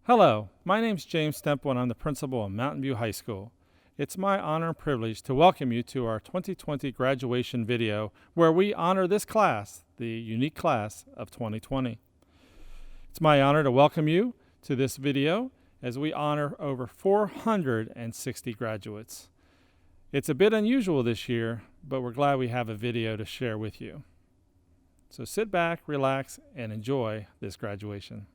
Hello, my name's James Stemple and I'm the principal of Mountain View High School. It's my honor and privilege to welcome you to our 2020 graduation video where we honor this class, the unique class of 2020. It's my honor to welcome you to this video as we honor over 460 graduates. It's a bit unusual this year, but we're glad we have a video to share with you. So sit back, relax, and enjoy this graduation.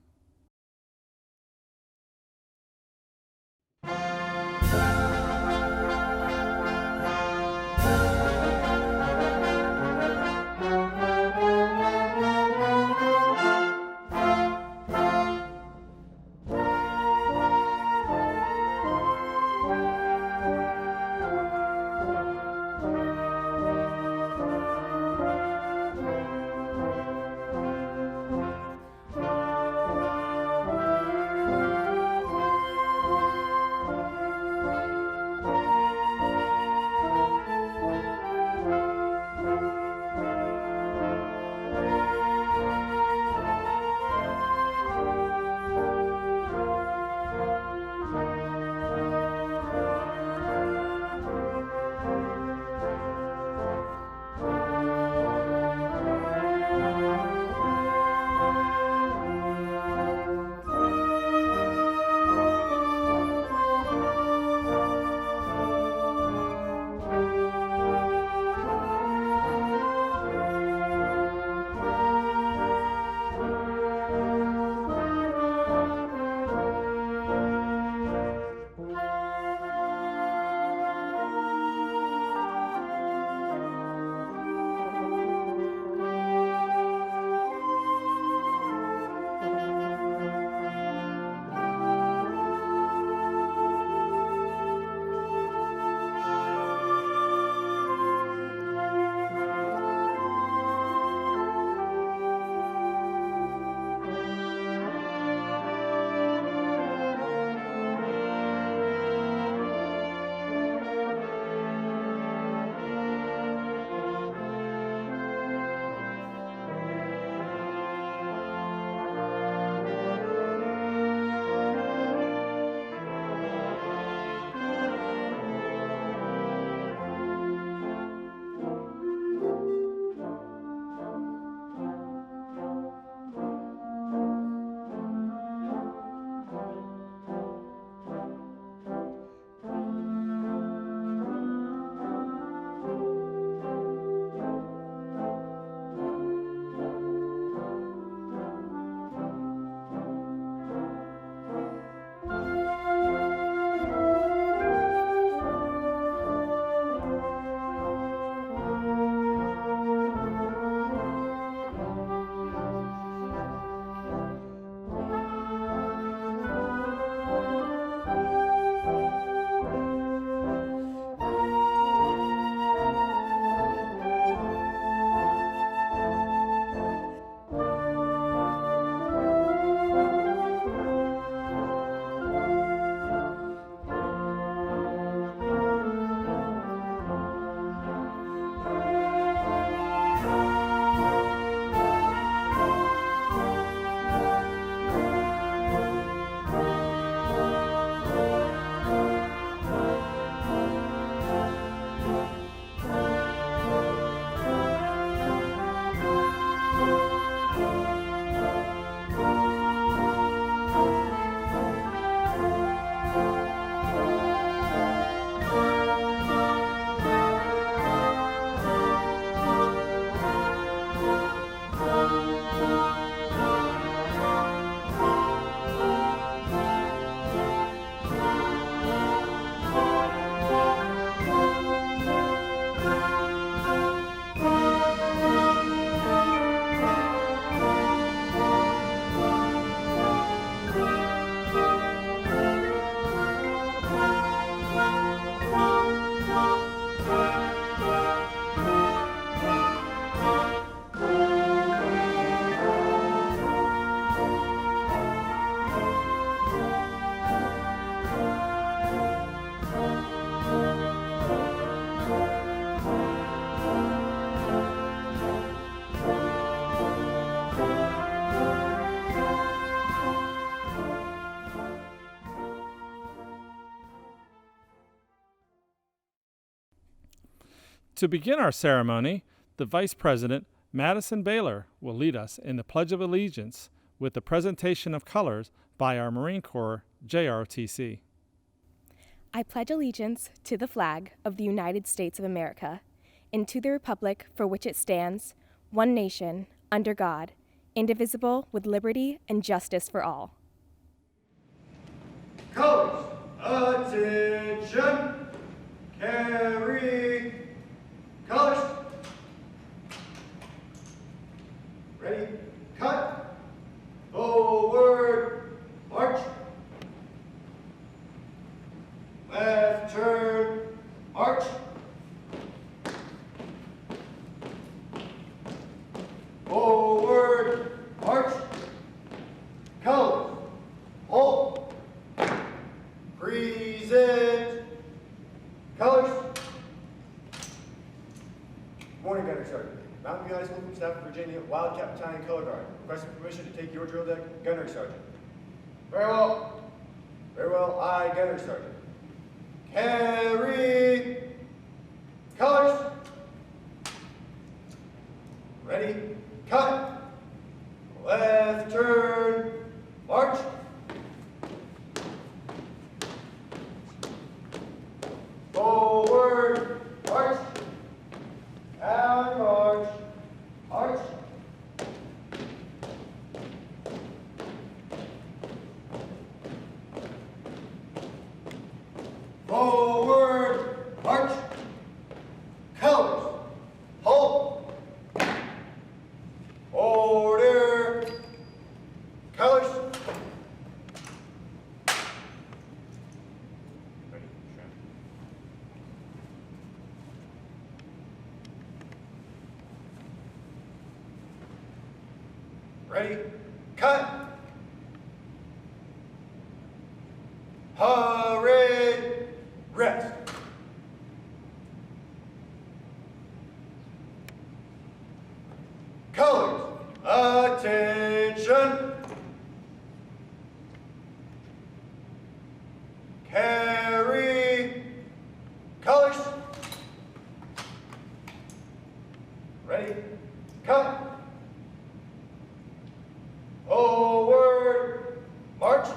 To begin our ceremony, the Vice President, Madison Baylor, will lead us in the Pledge of Allegiance with the presentation of colors by our Marine Corps JROTC. I pledge allegiance to the flag of the United States of America and to the republic for which it stands, one nation, under God, indivisible, with liberty and justice for all. Colors, attention, carry, colors. Ready, cut, forward, march. Left turn, march. Forward, march. Colors, hold. Present. Colors. Morning, Gunnery Sergeant. Mountain View High School from Staff of Virginia, Wildcat Battalion Color Guard. Requesting permission to take your drill deck, Gunnery Sergeant. Very well. Very well, I, Gunnery Sergeant. Carry. Colors. Ready, cut. Left turn, march. Forward, march. Down, march. March. Forward, march. Colors, hold. Order, colors. Ready, trim. Ready, cut. Parade, rest. Colors, attention. Carry, colors. Ready, cut. Forward, march.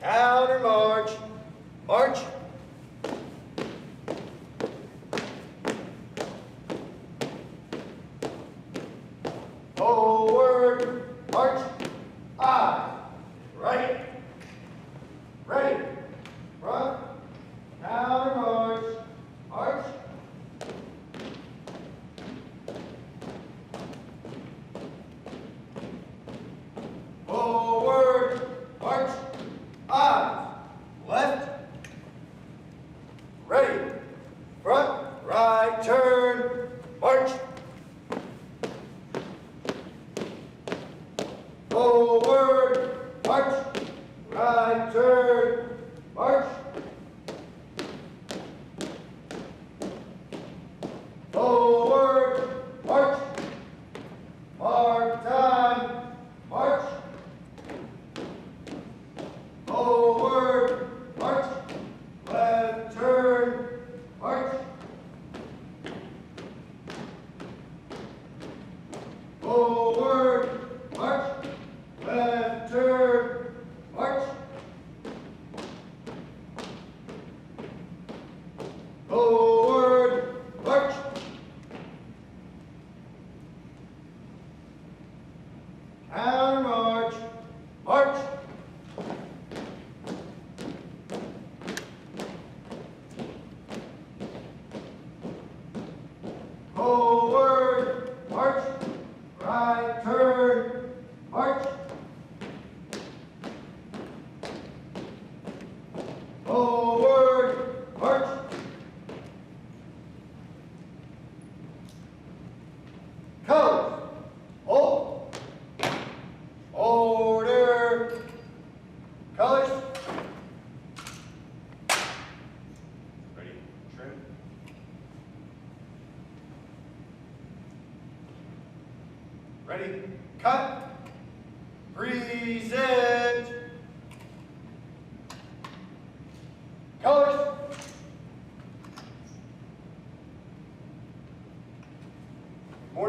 Counter march, march. Forward, march. Eyes, right. Ready, front. Counter march, march. Forward, march. Eyes, left.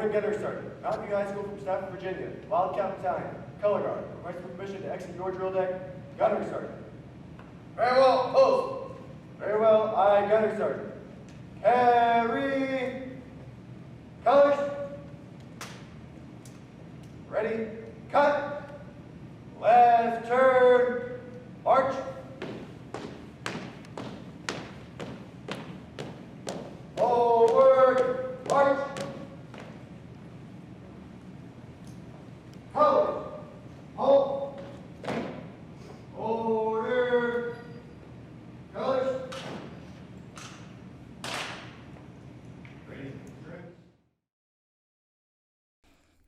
Morning Gunnery Sergeant, Mountain View High School from Stafford, Virginia. Wildcat Battalion, Color Guard. Request for permission to exit your drill deck. Gunnery Sergeant. Very well, post. Very well, aye, Gunnery Sergeant. Carry. Colors. Ready, cut. Left turn. March. Forward. March. Colors. Halt. Order. Colors. Ready, trim.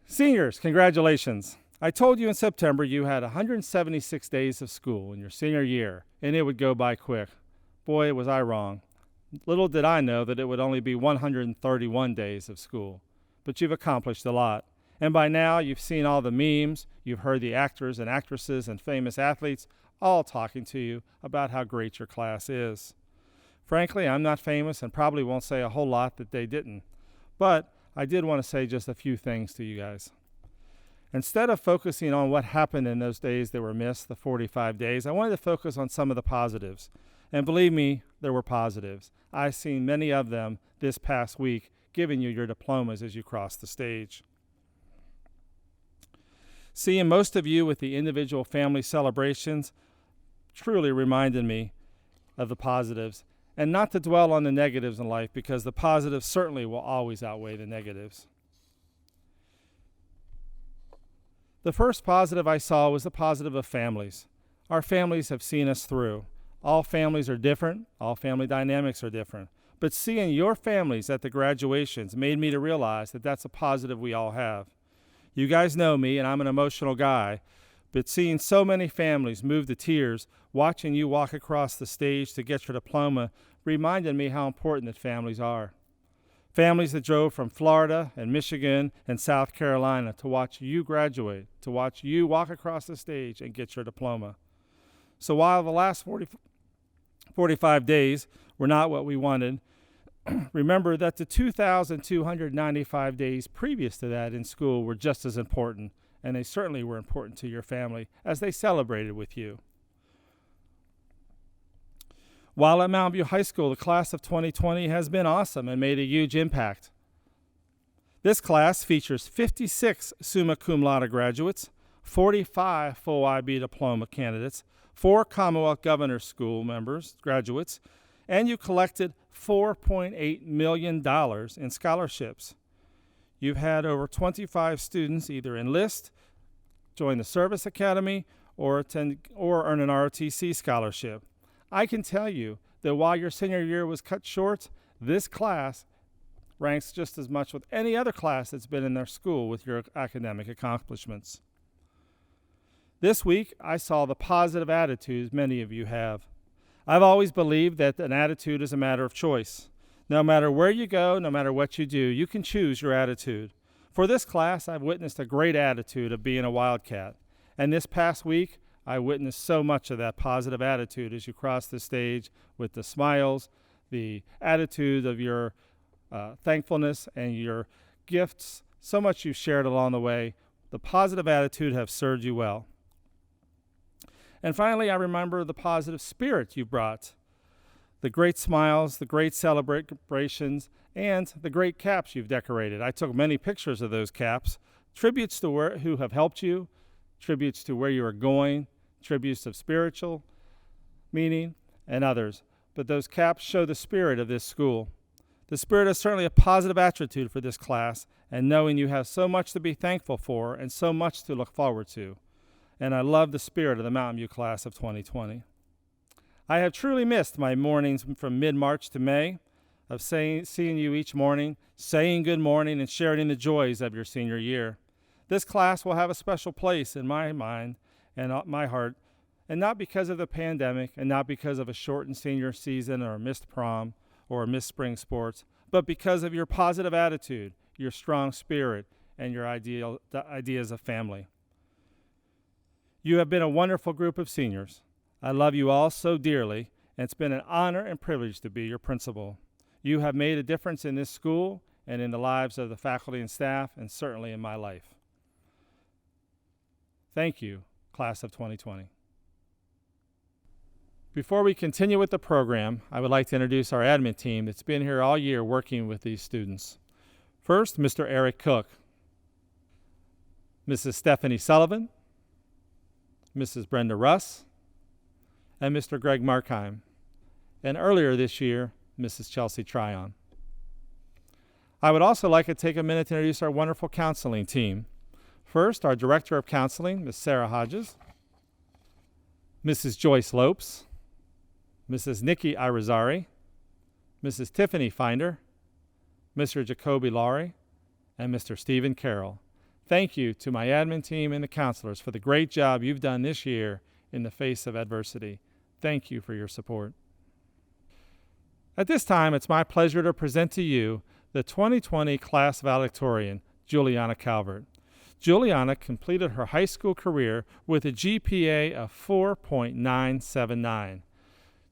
Seniors, congratulations. I told you in September you had 176 days of school in your senior year, and it would go by quick. Boy, was I wrong. Little did I know that it would only be 131 days of school. But you've accomplished a lot. And by now, you've seen all the memes, you've heard the actors and actresses and famous athletes all talking to you about how great your class is. Frankly, I'm not famous and probably won't say a whole lot that they didn't. But I did want to say just a few things to you guys. Instead of focusing on what happened in those days that were missed, the 45 days, I wanted to focus on some of the positives. And believe me, there were positives. I've seen many of them this past week, giving you your diplomas as you cross the stage. Seeing most of you with the individual family celebrations truly reminded me of the positives, and not to dwell on the negatives in life, because the positives certainly will always outweigh the negatives. The first positive I saw was the positive of families. Our families have seen us through. All families are different. All family dynamics are different. But seeing your families at the graduations made me to realize that that's a positive we all have. You guys know me, and I'm an emotional guy, but seeing so many families move to tears, watching you walk across the stage to get your diploma, reminded me how important that families are. Families that drove from Florida and Michigan and South Carolina to watch you graduate, to watch you walk across the stage and get your diploma. So while the last 45 days were not what we wanted, remember that the 2,295 days previous to that in school were just as important, and they certainly were important to your family as they celebrated with you. While at Mountain View High School, the class of 2020 has been awesome and made a huge impact. This class features 56 summa cum laude graduates, 45 full IB diploma candidates, 4 Commonwealth Governor's School members, graduates, and you collected $4.8 million in scholarships. You've had over 25 students either enlist, join the service academy, or earn an ROTC scholarship. I can tell you that while your senior year was cut short, this class ranks just as much with any other class that's been in their school with your academic accomplishments. This week, I saw the positive attitudes many of you have. I've always believed that an attitude is a matter of choice. No matter where you go, no matter what you do, you can choose your attitude. For this class, I've witnessed a great attitude of being a Wildcat. And this past week, I witnessed so much of that positive attitude as you cross the stage with the smiles, the attitude of your thankfulness and your gifts. So much you've shared along the way. The positive attitude has served you well. And finally, I remember the positive spirit you brought, the great smiles, the great celebrations, and the great caps you've decorated. I took many pictures of those caps, tributes to who have helped you, tributes to where you are going, tributes of spiritual meaning, and others. But those caps show the spirit of this school. The spirit is certainly a positive attitude for this class, and knowing you have so much to be thankful for and so much to look forward to. And I love the spirit of the Mountain View class of 2020. I have truly missed my mornings from mid-March to May of seeing you each morning, saying good morning, and sharing the joys of your senior year. This class will have a special place in my mind and my heart, and not because of the pandemic and not because of a shortened senior season or a missed prom or a missed spring sports, but because of your positive attitude, your strong spirit, and your ideas of family. You have been a wonderful group of seniors. I love you all so dearly, and it's been an honor and privilege to be your principal. You have made a difference in this school, and in the lives of the faculty and staff, and certainly in my life. Thank you, Class of 2020. Before we continue with the program, I would like to introduce our admin team that's been here all year working with these students. First, Mr. Eric Cook, Mrs. Stephanie Sullivan, Mrs. Brenda Russ, and Mr. Greg Markheim, and earlier this year, Mrs. Chelsea Tryon. I would also like to take a minute to introduce our wonderful counseling team. First, our Director of Counseling, Ms. Sarah Hodges, Mrs. Joyce Lopes, Mrs. Nikki Irizarry, Mrs. Tiffany Finder, Mr. Jacoby Laurie, and Mr. Stephen Carroll. Thank you to my admin team and the counselors for the great job you've done this year in the face of adversity. Thank you for your support. At this time, it's my pleasure to present to you the 2020 class valedictorian, Juliana Calvert. Juliana completed her high school career with a GPA of 4.979.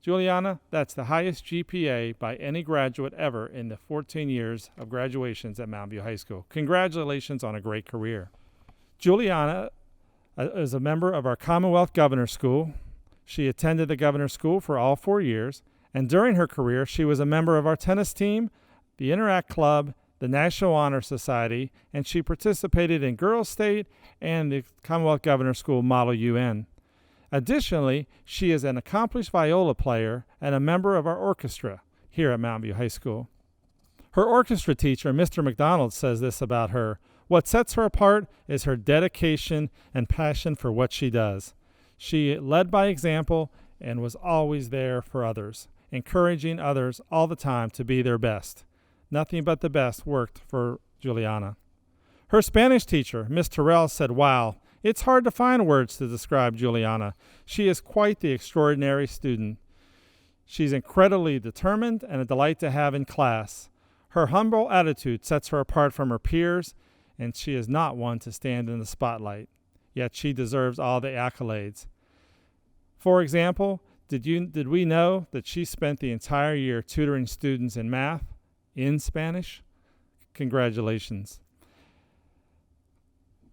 Juliana, that's the highest GPA by any graduate ever in the 14 years of graduations at Mountain View High School. Congratulations on a great career. Juliana is a member of our Commonwealth Governor's School. She attended the Governor's School for all 4 years, and during her career, she was a member of our tennis team, the Interact Club, the National Honor Society, and she participated in Girls State and the Commonwealth Governor's School Model UN. Additionally, she is an accomplished viola player and a member of our orchestra here at Mountain View High School. Her orchestra teacher, Mr. McDonald, says this about her: "What sets her apart is her dedication and passion for what she does. She led by example and was always there for others, encouraging others all the time to be their best. Nothing but the best worked for Juliana." Her Spanish teacher, Miss Terrell, said, "Wow, it's hard to find words to describe Juliana. She is quite the extraordinary student. She's incredibly determined and a delight to have in class. Her humble attitude sets her apart from her peers, and she is not one to stand in the spotlight. Yet she deserves all the accolades. For example, did we know that she spent the entire year tutoring students in math in Spanish? Congratulations."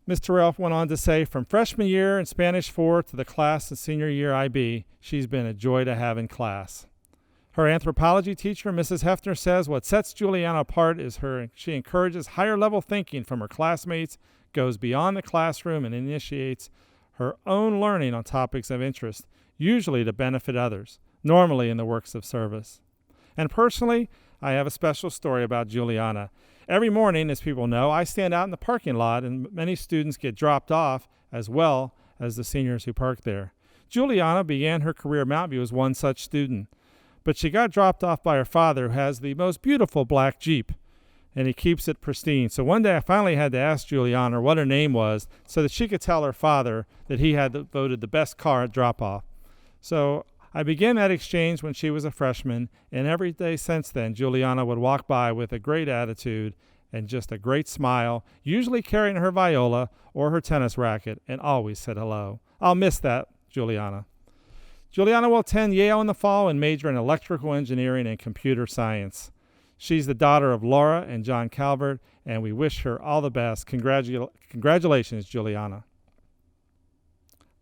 Ms. Terrell went on to say, "From freshman year in Spanish 4 to the class of senior year IB, she's been a joy to have in class." Her anthropology teacher, Mrs. Hefner, says what sets Juliana apart is she encourages higher level thinking from her classmates, goes beyond the classroom, and initiates her own learning on topics of interest, usually to benefit others, normally in the works of service. And personally, I have a special story about Juliana. Every morning, as people know, I stand out in the parking lot, and many students get dropped off, as well as the seniors who park there. Juliana began her career at Mountain View as one such student, but she got dropped off by her father, who has the most beautiful black Jeep, and he keeps it pristine. So one day I finally had to ask Juliana what her name was so that she could tell her father that he had voted the best car at drop-off. So I began that exchange when she was a freshman, and every day since then, Juliana would walk by with a great attitude and just a great smile, usually carrying her viola or her tennis racket, and always said hello. I'll miss that, Juliana. Juliana will attend Yale in the fall and major in electrical engineering and computer science. She's the daughter of Laura and John Calvert, and we wish her all the best. Congratulations, Juliana.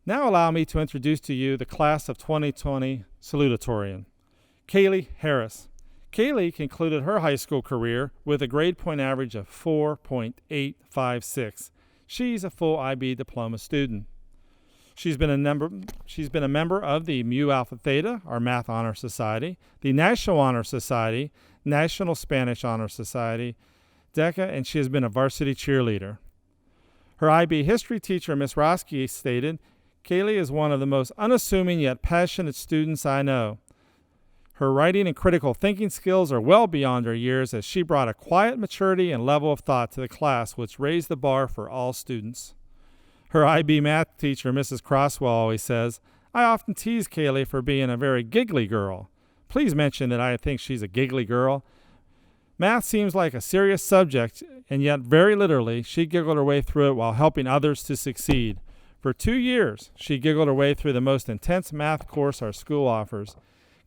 Now allow me to introduce to you the class of 2020 salutatorian, Kaylee Harris. Kaylee concluded her high school career with a grade point average of 4.856. She's a full IB diploma student. She's been a member of the Mu Alpha Theta, our Math Honor Society, the National Honor Society, National Spanish Honor Society, DECA, and she has been a varsity cheerleader. Her IB history teacher, Miss Roski, stated, "Kaylee is one of the most unassuming yet passionate students I know. Her writing and critical thinking skills are well beyond her years, as she brought a quiet maturity and level of thought to the class which raised the bar for all students." Her IB math teacher, Mrs. Crosswell, always says, "I often tease Kaylee for being a very giggly girl. Please mention that I think she's a giggly girl. Math seems like a serious subject, and yet very literally, she giggled her way through it while helping others to succeed. For 2 years, she giggled her way through the most intense math course our school offers.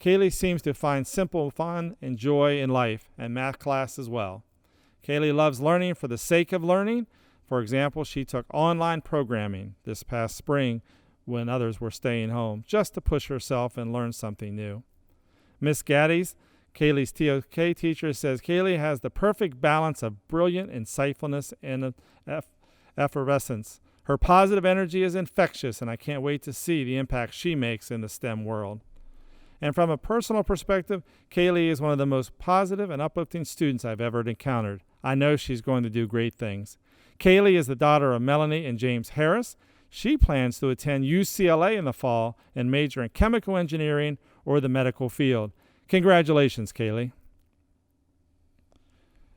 Kaylee seems to find simple fun and joy in life, and math class as well. Kaylee loves learning for the sake of learning. For example, she took online programming this past spring when others were staying home, just to push herself and learn something new. Miss Gaddy's, Kaylee's TOK teacher, says Kaylee has the perfect balance of brilliant insightfulness and effervescence. Her positive energy is infectious, and I can't wait to see the impact she makes in the STEM world. And from a personal perspective, Kaylee is one of the most positive and uplifting students I've ever encountered. I know she's going to do great things. Kaylee is the daughter of Melanie and James Harris. She plans to attend UCLA in the fall and major in chemical engineering or the medical field. Congratulations, Kaylee.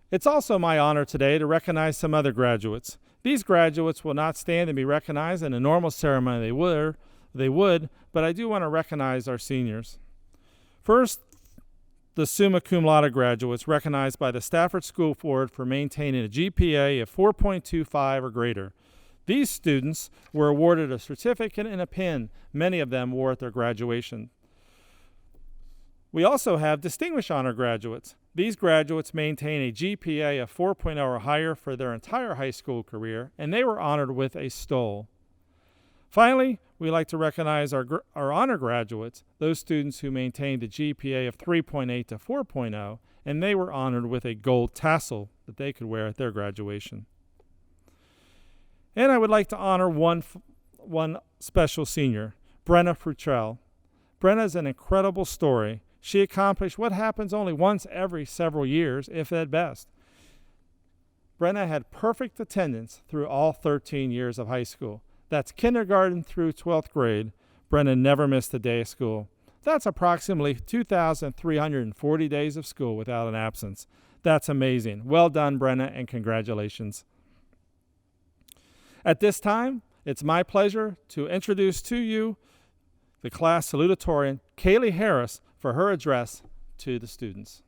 It's also my honor today to recognize some other graduates. These graduates will not stand and be recognized in a normal ceremony they would, but I do want to recognize our seniors. First, the summa cum laude graduates recognized by the Stafford School Board for maintaining a GPA of 4.25 or greater. These students were awarded a certificate and a pin. Many of them wore at their graduation. We also have distinguished honor graduates. These graduates maintain a GPA of 4.0 or higher for their entire high school career, and they were honored with a stole. Finally, we like to recognize our honor graduates, those students who maintained a GPA of 3.8 to 4.0, and they were honored with a gold tassel that they could wear at their graduation. And I would like to honor one special senior, Brenna Frutrell. Brenna's an incredible story. She accomplished what happens only once every several years, if at best. Brenna had perfect attendance through all 13 years of high school. That's kindergarten through 12th grade. Brenna never missed a day of school. That's approximately 2,340 days of school without an absence. That's amazing. Well done, Brenna, and congratulations. At this time, it's my pleasure to introduce to you the class salutatorian, Kaylee Harris, for her address to the students.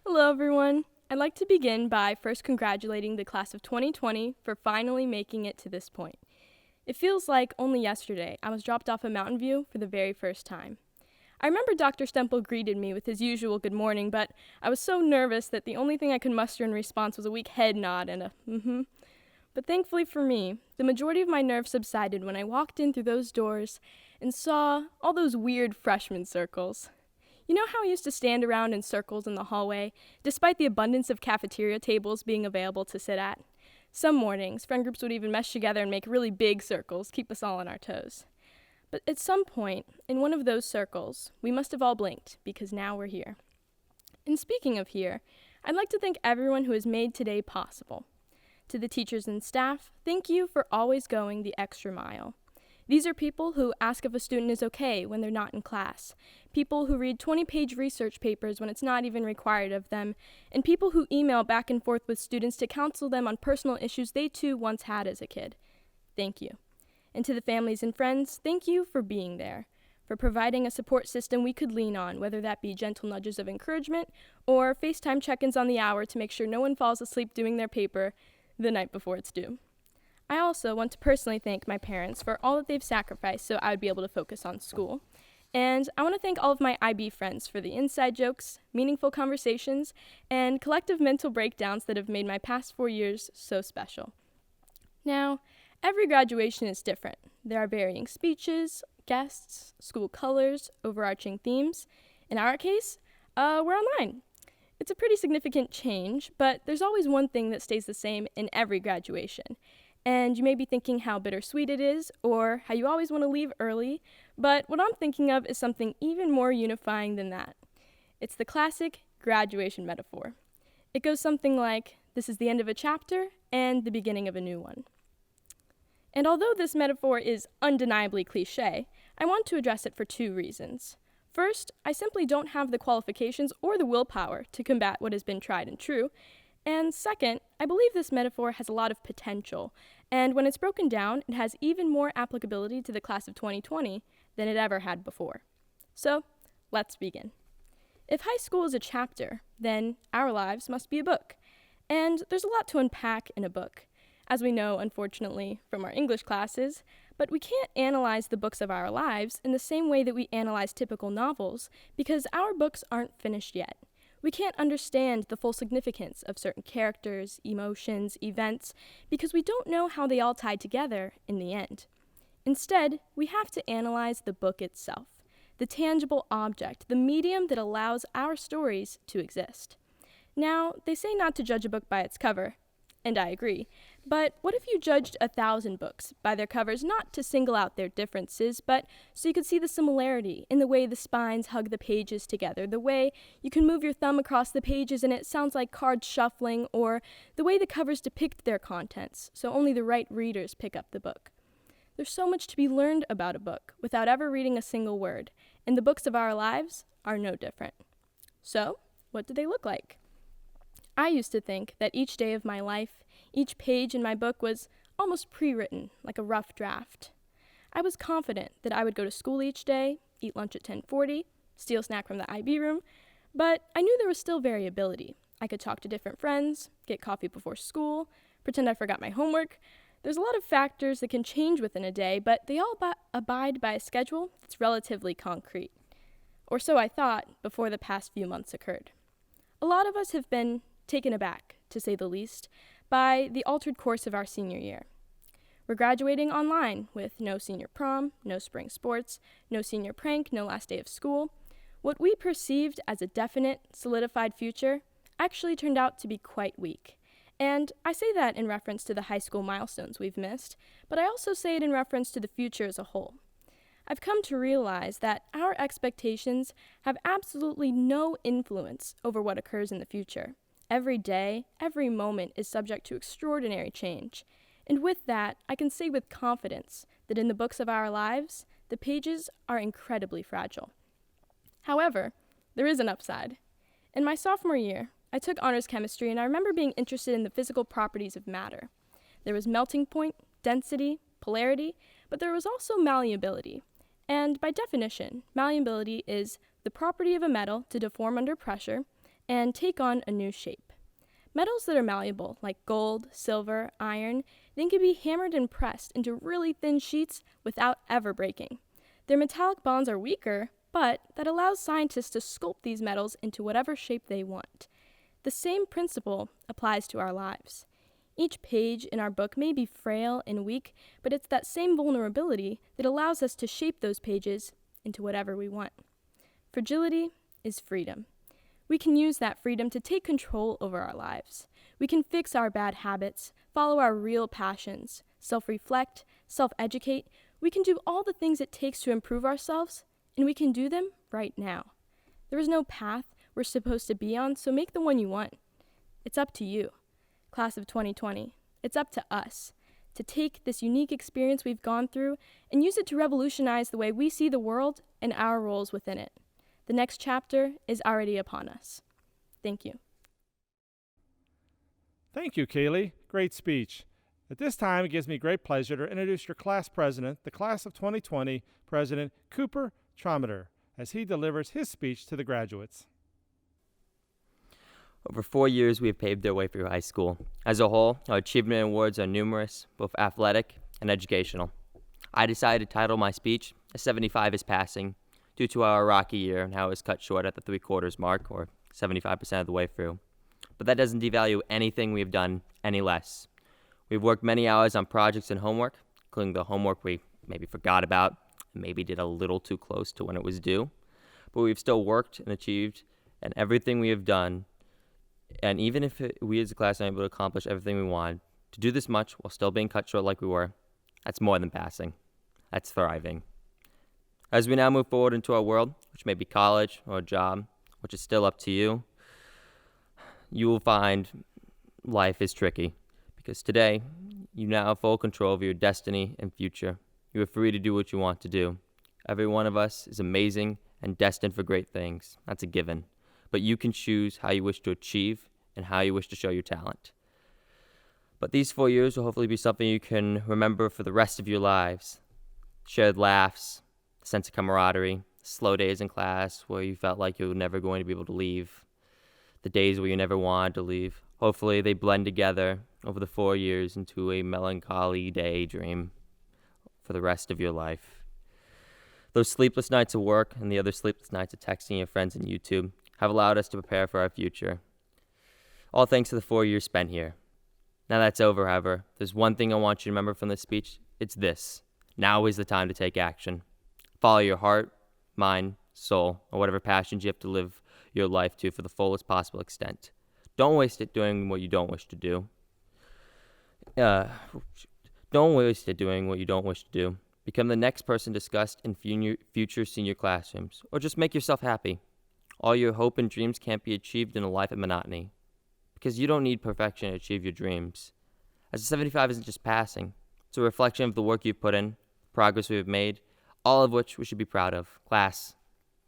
Hello, everyone. I'd like to begin by first congratulating the class of 2020 for finally making it to this point. It feels like only yesterday I was dropped off at Mountain View for the very first time. I remember Dr. Stemple greeted me with his usual good morning, but I was so nervous that the only thing I could muster in response was a weak head nod and a mm-hmm. But thankfully for me, the majority of my nerves subsided when I walked in through those doors and saw all those weird freshman circles. You know how I used to stand around in circles in the hallway, despite the abundance of cafeteria tables being available to sit at? Some mornings, friend groups would even mesh together and make really big circles, keep us all on our toes. But at some point, in one of those circles, we must have all blinked, because now we're here. And speaking of here, I'd like to thank everyone who has made today possible. To the teachers and staff, thank you for always going the extra mile. These are people who ask if a student is okay when they're not in class, people who read 20-page research papers when it's not even required of them, and people who email back and forth with students to counsel them on personal issues they too once had as a kid. Thank you. And to the families and friends, thank you for being there, for providing a support system we could lean on, whether that be gentle nudges of encouragement or FaceTime check-ins on the hour to make sure no one falls asleep doing their paper the night before it's due. I also want to personally thank my parents for all that they've sacrificed so I would be able to focus on school. And I want to thank all of my IB friends for the inside jokes, meaningful conversations, and collective mental breakdowns that have made my past 4 years so special. Now, every graduation is different. There are varying speeches, guests, school colors, overarching themes. In our case, we're online. It's a pretty significant change, but there's always one thing that stays the same in every graduation. And you may be thinking how bittersweet it is, or how you always want to leave early, but what I'm thinking of is something even more unifying than that. It's the classic graduation metaphor. It goes something like, this is the end of a chapter and the beginning of a new one. And although this metaphor is undeniably cliche, I want to address it for two reasons. First, I simply don't have the qualifications or the willpower to combat what has been tried and true. And second, I believe this metaphor has a lot of potential, and when it's broken down, it has even more applicability to the class of 2020 than it ever had before. So, let's begin. If high school is a chapter, then our lives must be a book. And there's a lot to unpack in a book, as we know, unfortunately, from our English classes, but we can't analyze the books of our lives in the same way that we analyze typical novels, because our books aren't finished yet. We can't understand the full significance of certain characters, emotions, events, because we don't know how they all tie together in the end. Instead, we have to analyze the book itself, the tangible object, the medium that allows our stories to exist. Now, they say not to judge a book by its cover, and I agree, but what if you judged 1,000 books by their covers, not to single out their differences, but so you could see the similarity in the way the spines hug the pages together, the way you can move your thumb across the pages and it sounds like cards shuffling, or the way the covers depict their contents, so only the right readers pick up the book. There's so much to be learned about a book without ever reading a single word, and the books of our lives are no different. So, what do they look like? I used to think that each day of my life, each page in my book was almost pre-written, like a rough draft. I was confident that I would go to school each day, eat lunch at 10:40, steal a snack from the IB room, but I knew there was still variability. I could talk to different friends, get coffee before school, pretend I forgot my homework. There's a lot of factors that can change within a day, but they all abide by a schedule that's relatively concrete. Or so I thought before the past few months occurred. A lot of us have been taken aback, to say the least, by the altered course of our senior year. We're graduating online with no senior prom, no spring sports, no senior prank, no last day of school. What we perceived as a definite, solidified future actually turned out to be quite weak. And I say that in reference to the high school milestones we've missed, but I also say it in reference to the future as a whole. I've come to realize that our expectations have absolutely no influence over what occurs in the future. Every day, every moment is subject to extraordinary change. And with that, I can say with confidence that in the books of our lives, the pages are incredibly fragile. However, there is an upside. In my sophomore year, I took honors chemistry, and I remember being interested in the physical properties of matter. There was melting point, density, polarity, but there was also malleability. And by definition, malleability is the property of a metal to deform under pressure and take on a new shape. Metals that are malleable, like gold, silver, iron, then can be hammered and pressed into really thin sheets without ever breaking. Their metallic bonds are weaker, but that allows scientists to sculpt these metals into whatever shape they want. The same principle applies to our lives. Each page in our book may be frail and weak, but it's that same vulnerability that allows us to shape those pages into whatever we want. Fragility is freedom. We can use that freedom to take control over our lives. We can fix our bad habits, follow our real passions, self-reflect, self-educate. We can do all the things it takes to improve ourselves, and we can do them right now. There is no path we're supposed to be on, so make the one you want. It's up to you, class of 2020. It's up to us to take this unique experience we've gone through and use it to revolutionize the way we see the world and our roles within it. The next chapter is already upon us. Thank you. Thank you, Kaylee. Great speech. At this time, it gives me great pleasure to introduce your class president, the class of 2020, President Cooper Trometer, as he delivers his speech to the graduates. Over 4 years, we have paved our way through high school. As a whole, our achievement awards are numerous, both athletic and educational. I decided to title my speech, "A 75 is Passing," due to our rocky year and how it was cut short at the 3/4 mark, or 75% of the way through. But that doesn't devalue anything we've done any less. We've worked many hours on projects and homework, including the homework we maybe forgot about, and maybe did a little too close to when it was due. But we've still worked and achieved, and everything we have done, and even if we as a class are able to accomplish everything we wanted, to do this much while still being cut short like we were, that's more than passing. That's thriving. As we now move forward into our world, which may be college or a job, which is still up to you, you will find life is tricky. Because today, you now have full control of your destiny and future. You are free to do what you want to do. Every one of us is amazing and destined for great things. That's a given. But you can choose how you wish to achieve and how you wish to show your talent. But these 4 years will hopefully be something you can remember for the rest of your lives. Shared laughs, sense of camaraderie, slow days in class where you felt like you were never going to be able to leave, the days where you never wanted to leave. Hopefully they blend together over the 4 years into a melancholy daydream for the rest of your life. Those sleepless nights of work and the other sleepless nights of texting your friends on YouTube, have allowed us to prepare for our future. All thanks to the 4 years spent here. Now that's over, however, there's one thing I want you to remember from this speech. It's this. Now is the time to take action. Follow your heart, mind, soul, or whatever passions you have to live your life to for the fullest possible extent. Don't waste it doing what you don't wish to do. Don't waste it doing what you don't wish to do. Become the next person discussed in future senior classrooms, or just make yourself happy. All your hope and dreams can't be achieved in a life of monotony, because you don't need perfection to achieve your dreams. As a 75 isn't just passing, it's a reflection of the work you've put in, progress we've made, all of which we should be proud of. Class,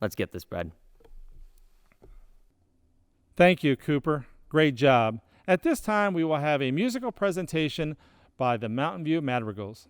let's get this bread. Thank you, Cooper. Great job. At this time, we will have a musical presentation by the Mountain View Madrigals.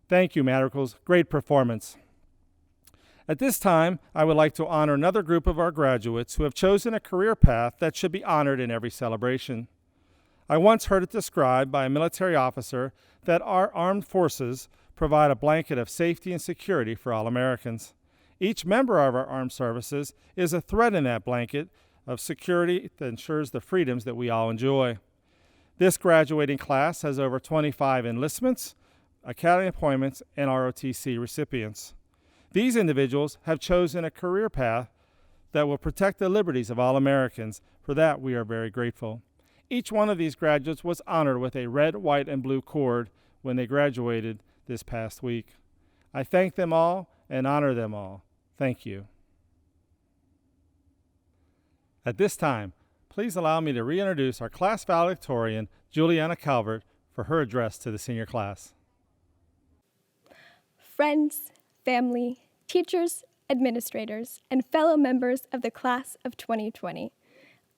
Thank you, Madrigals. Great performance. At this time, I would like to honor another group of our graduates who have chosen a career path that should be honored in every celebration. I once heard it described by a military officer that our armed forces provide a blanket of safety and security for all Americans. Each member of our armed services is a thread in that blanket of security that ensures the freedoms that we all enjoy. This graduating class has over 25 enlistments, academy appointments, and ROTC recipients. These individuals have chosen a career path that will protect the liberties of all Americans. For that, we are very grateful. Each one of these graduates was honored with a red, white, and blue cord when they graduated this past week. I thank them all and honor them all. Thank you. At this time, please allow me to reintroduce our class valedictorian, Juliana Calvert, for her address to the senior class. Friends, family, teachers, administrators, and fellow members of the class of 2020.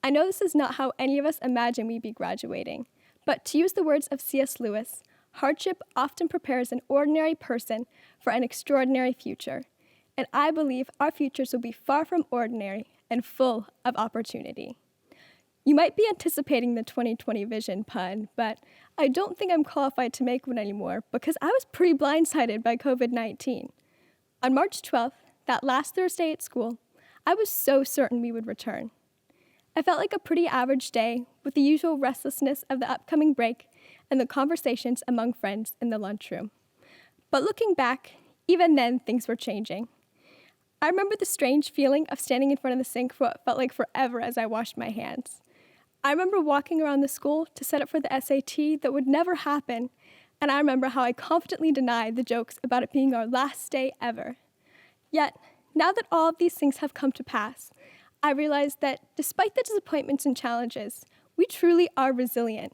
I know this is not how any of us imagine we'd be graduating, but to use the words of C.S. Lewis, hardship often prepares an ordinary person for an extraordinary future, and I believe our futures will be far from ordinary and full of opportunity. You might be anticipating the 2020 vision pun, but I don't think I'm qualified to make one anymore because I was pretty blindsided by COVID-19. On March 12th, that last Thursday at school, I was so certain we would return. I felt like a pretty average day with the usual restlessness of the upcoming break and the conversations among friends in the lunchroom. But looking back, even then things were changing. I remember the strange feeling of standing in front of the sink for what felt like forever as I washed my hands. I remember walking around the school to set up for the SAT that would never happen, and I remember how I confidently denied the jokes about it being our last day ever. Yet, now that all of these things have come to pass, I realize that despite the disappointments and challenges, we truly are resilient.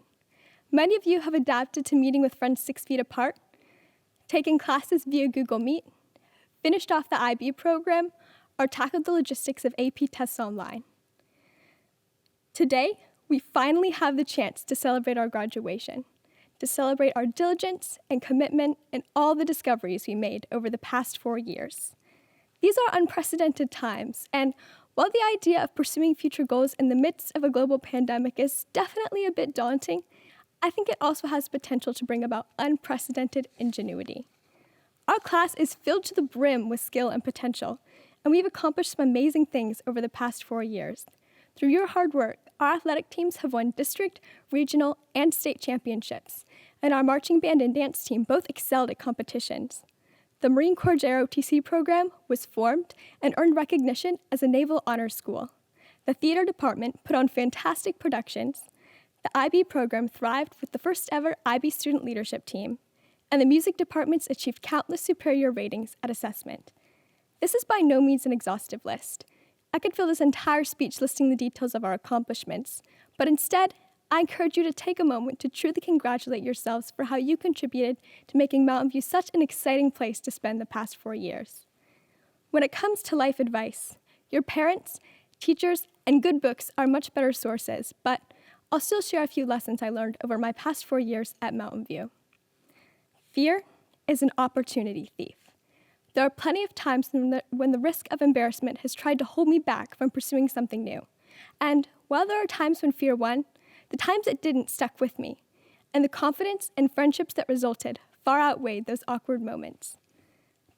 Many of you have adapted to meeting with friends 6 feet apart, taken classes via Google Meet, finished off the IB program, or tackled the logistics of AP tests online. Today, we finally have the chance to celebrate our graduation, to celebrate our diligence and commitment and all the discoveries we made over the past 4 years. These are unprecedented times, and while the idea of pursuing future goals in the midst of a global pandemic is definitely a bit daunting, I think it also has potential to bring about unprecedented ingenuity. Our class is filled to the brim with skill and potential, and we've accomplished some amazing things over the past 4 years. Through your hard work, our athletic teams have won district, regional, and state championships, and our marching band and dance team both excelled at competitions. The Marine Corps JROTC program was formed and earned recognition as a Naval Honor School. The theater department put on fantastic productions. The IB program thrived with the first ever IB student leadership team, and the music departments achieved countless superior ratings at assessment. This is by no means an exhaustive list. I could fill this entire speech listing the details of our accomplishments, but instead, I encourage you to take a moment to truly congratulate yourselves for how you contributed to making Mountain View such an exciting place to spend the past 4 years. When it comes to life advice, your parents, teachers, and good books are much better sources, but I'll still share a few lessons I learned over my past 4 years at Mountain View. Fear is an opportunity thief. There are plenty of times when the risk of embarrassment has tried to hold me back from pursuing something new. And while there are times when fear won, the times it didn't stuck with me, and the confidence and friendships that resulted far outweighed those awkward moments.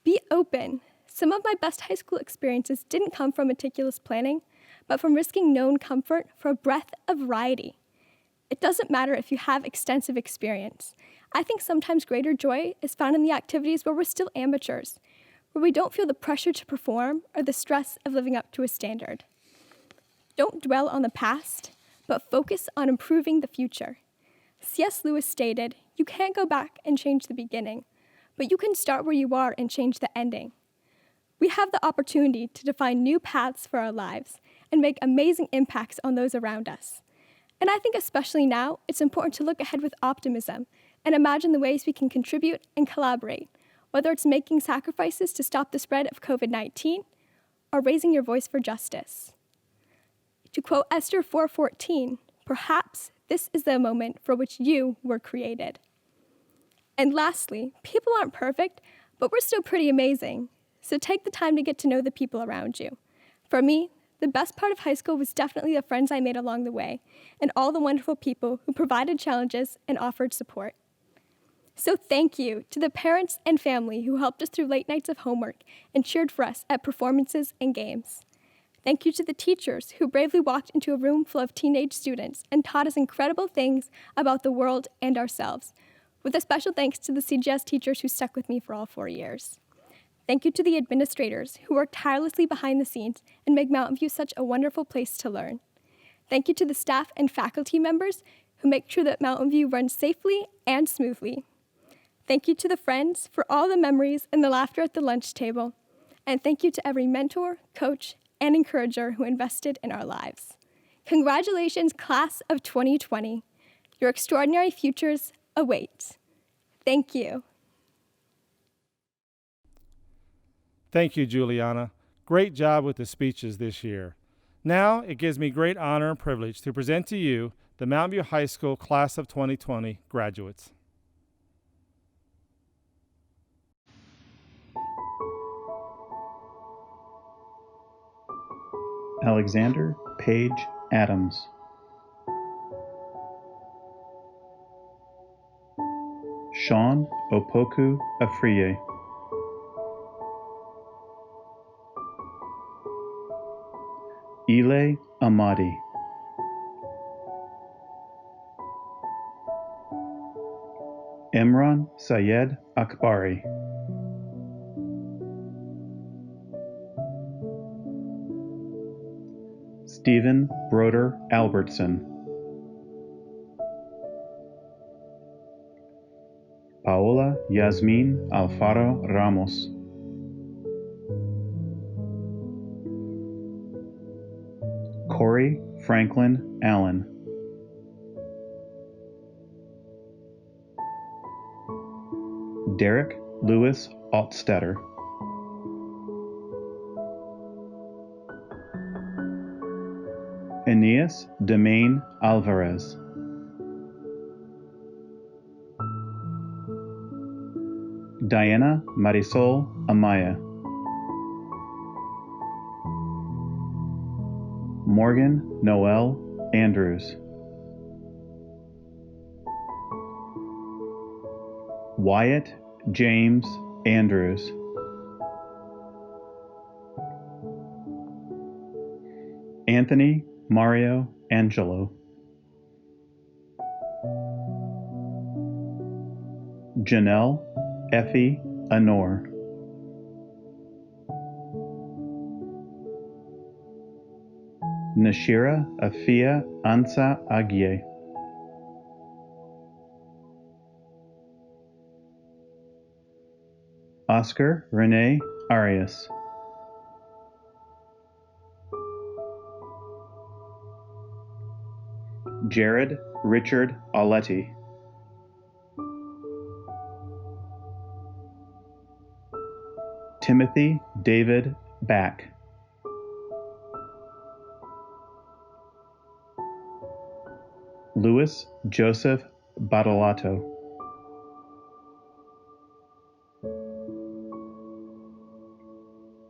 Be open. Some of my best high school experiences didn't come from meticulous planning, but from risking known comfort for a breath of variety. It doesn't matter if you have extensive experience. I think sometimes greater joy is found in the activities where we're still amateurs, where we don't feel the pressure to perform or the stress of living up to a standard. Don't dwell on the past, but focus on improving the future. C.S. Lewis stated, "You can't go back and change the beginning, but you can start where you are and change the ending." We have the opportunity to define new paths for our lives and make amazing impacts on those around us. And I think especially now, it's important to look ahead with optimism and imagine the ways we can contribute and collaborate, whether it's making sacrifices to stop the spread of COVID-19 or raising your voice for justice. To quote Esther 4:14, perhaps this is the moment for which you were created. And lastly, people aren't perfect, but we're still pretty amazing. So take the time to get to know the people around you. For me, the best part of high school was definitely the friends I made along the way and all the wonderful people who provided challenges and offered support. So thank you to the parents and family who helped us through late nights of homework and cheered for us at performances and games. Thank you to the teachers who bravely walked into a room full of teenage students and taught us incredible things about the world and ourselves, with a special thanks to the CGS teachers who stuck with me for all 4 years. Thank you to the administrators who work tirelessly behind the scenes and make Mountain View such a wonderful place to learn. Thank you to the staff and faculty members who make sure that Mountain View runs safely and smoothly. Thank you to the friends for all the memories and the laughter at the lunch table. And thank you to every mentor, coach, and encourager who invested in our lives. Congratulations, class of 2020. Your extraordinary futures await. Thank you. Thank you, Juliana. Great job with the speeches this year. Now, it gives me great honor and privilege to present to you the Mountain View High School Class of 2020 graduates. Alexander Page Adams. Sean Opoku Afriye. Ile Amadi. Imran Sayed Akbari. Stephen Broder Albertson. Paola Yasmin Alfaro Ramos. Corey Franklin Allen. Derek Lewis Altstetter. Aeneas Demain Alvarez. Diana Marisol Amaya. Morgan Noel Andrews. Wyatt James Andrews. Anthony Mario Angelo. Janelle Effie Anor. Nashira Afia Ansa Agie. Oscar Renee Arias. Jared Richard Aletti. Timothy David Back. Louis Joseph Badolato.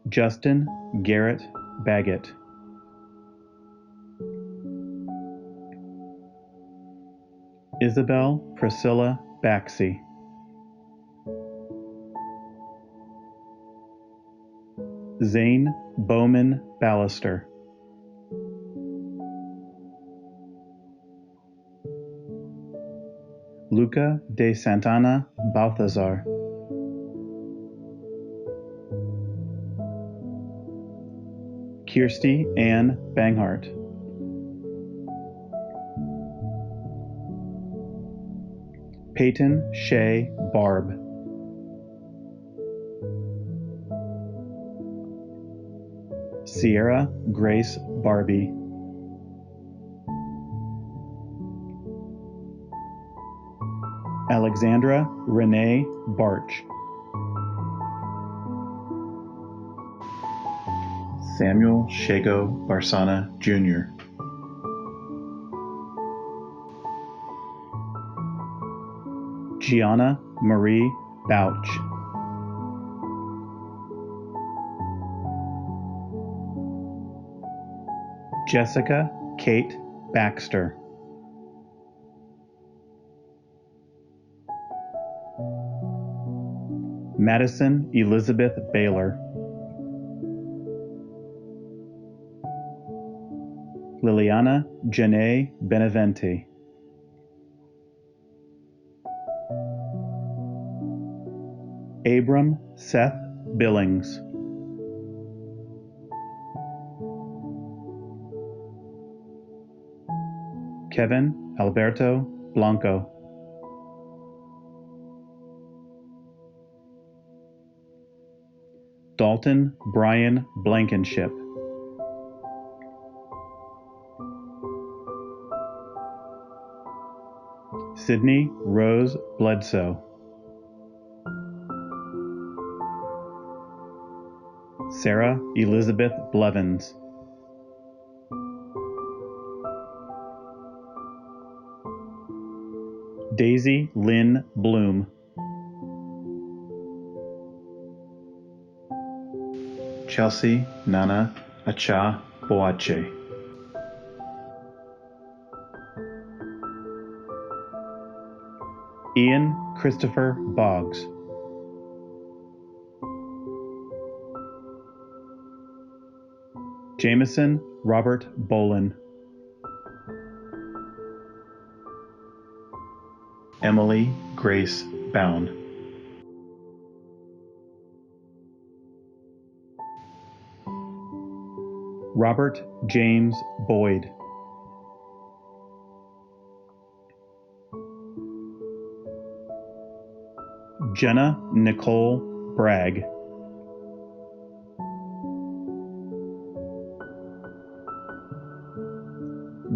Justin Garrett Baggett. Isabel Priscilla Baxey. Zane Bowman Ballister. Luca de Santana Balthazar. Kirsty Ann Banghart. Peyton Shea Barb. Sierra Grace Barbie. Alexandra Renee Barch. Samuel Shago Barsana Jr. Gianna Marie Bouch. Jessica Kate Baxter. Madison Elizabeth Baylor. Liliana Janae Beneventi. Abram Seth Billings. Kevin Alberto Blanco. Dalton Brian Blankenship. Sydney Rose Bledsoe. Sarah Elizabeth Blevins. Daisy Lynn Bloom. Chelsea Nana Acha Boache. Ian Christopher Boggs. Jameson Robert Bolin. Emily Grace Bound. Robert James Boyd. Jenna Nicole Bragg.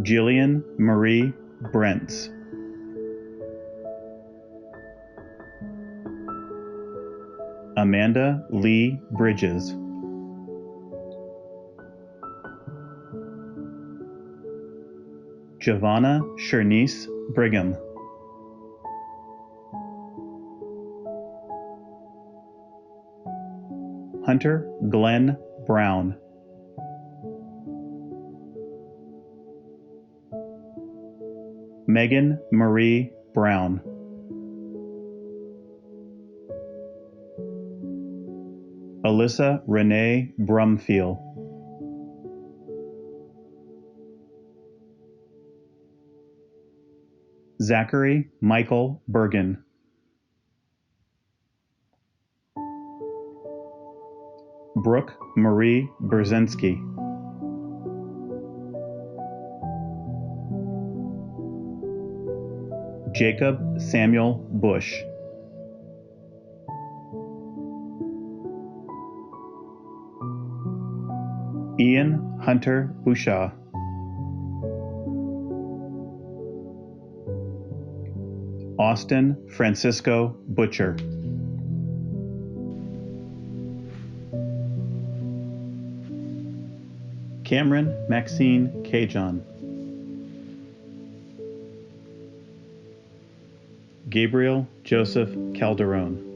Jillian Marie Brents. Amanda Lee Bridges. Giovanna Shernice Brigham. Hunter Glenn Brown. Megan Marie Brown. Alyssa Renee Brumfield. Zachary Michael Bergen. Brooke Marie Brzezinski. Jacob Samuel Bush. Ian Hunter Bouchard. Austin Francisco Butcher. Cameron Maxine Cajon. Gabriel Joseph Calderon.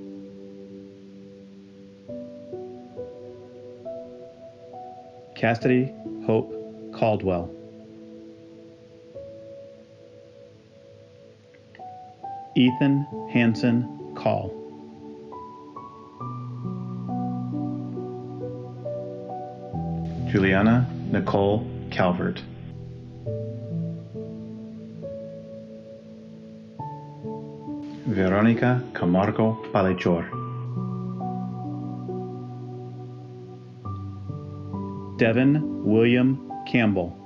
Cassidy Hope Caldwell. Ethan Hansen Call. Juliana Nicole Calvert. Veronica Camargo Palechor. Devin William Campbell.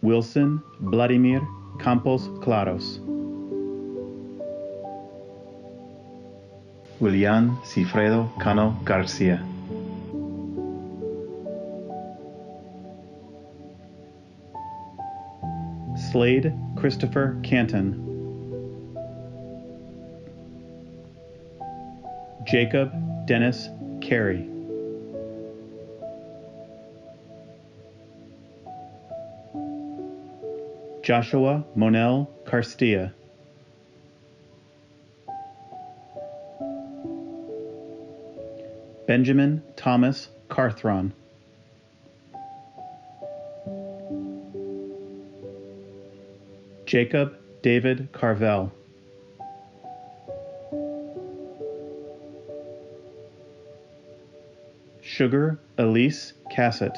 Wilson Vladimir Campos Claros. Willian Cifredo Cano Garcia. Slade Christopher Canton. Jacob Dennis Carey. Joshua Monel Carstia. Benjamin Thomas Carthron. Jacob David Carvell. Sugar Elise Cassett.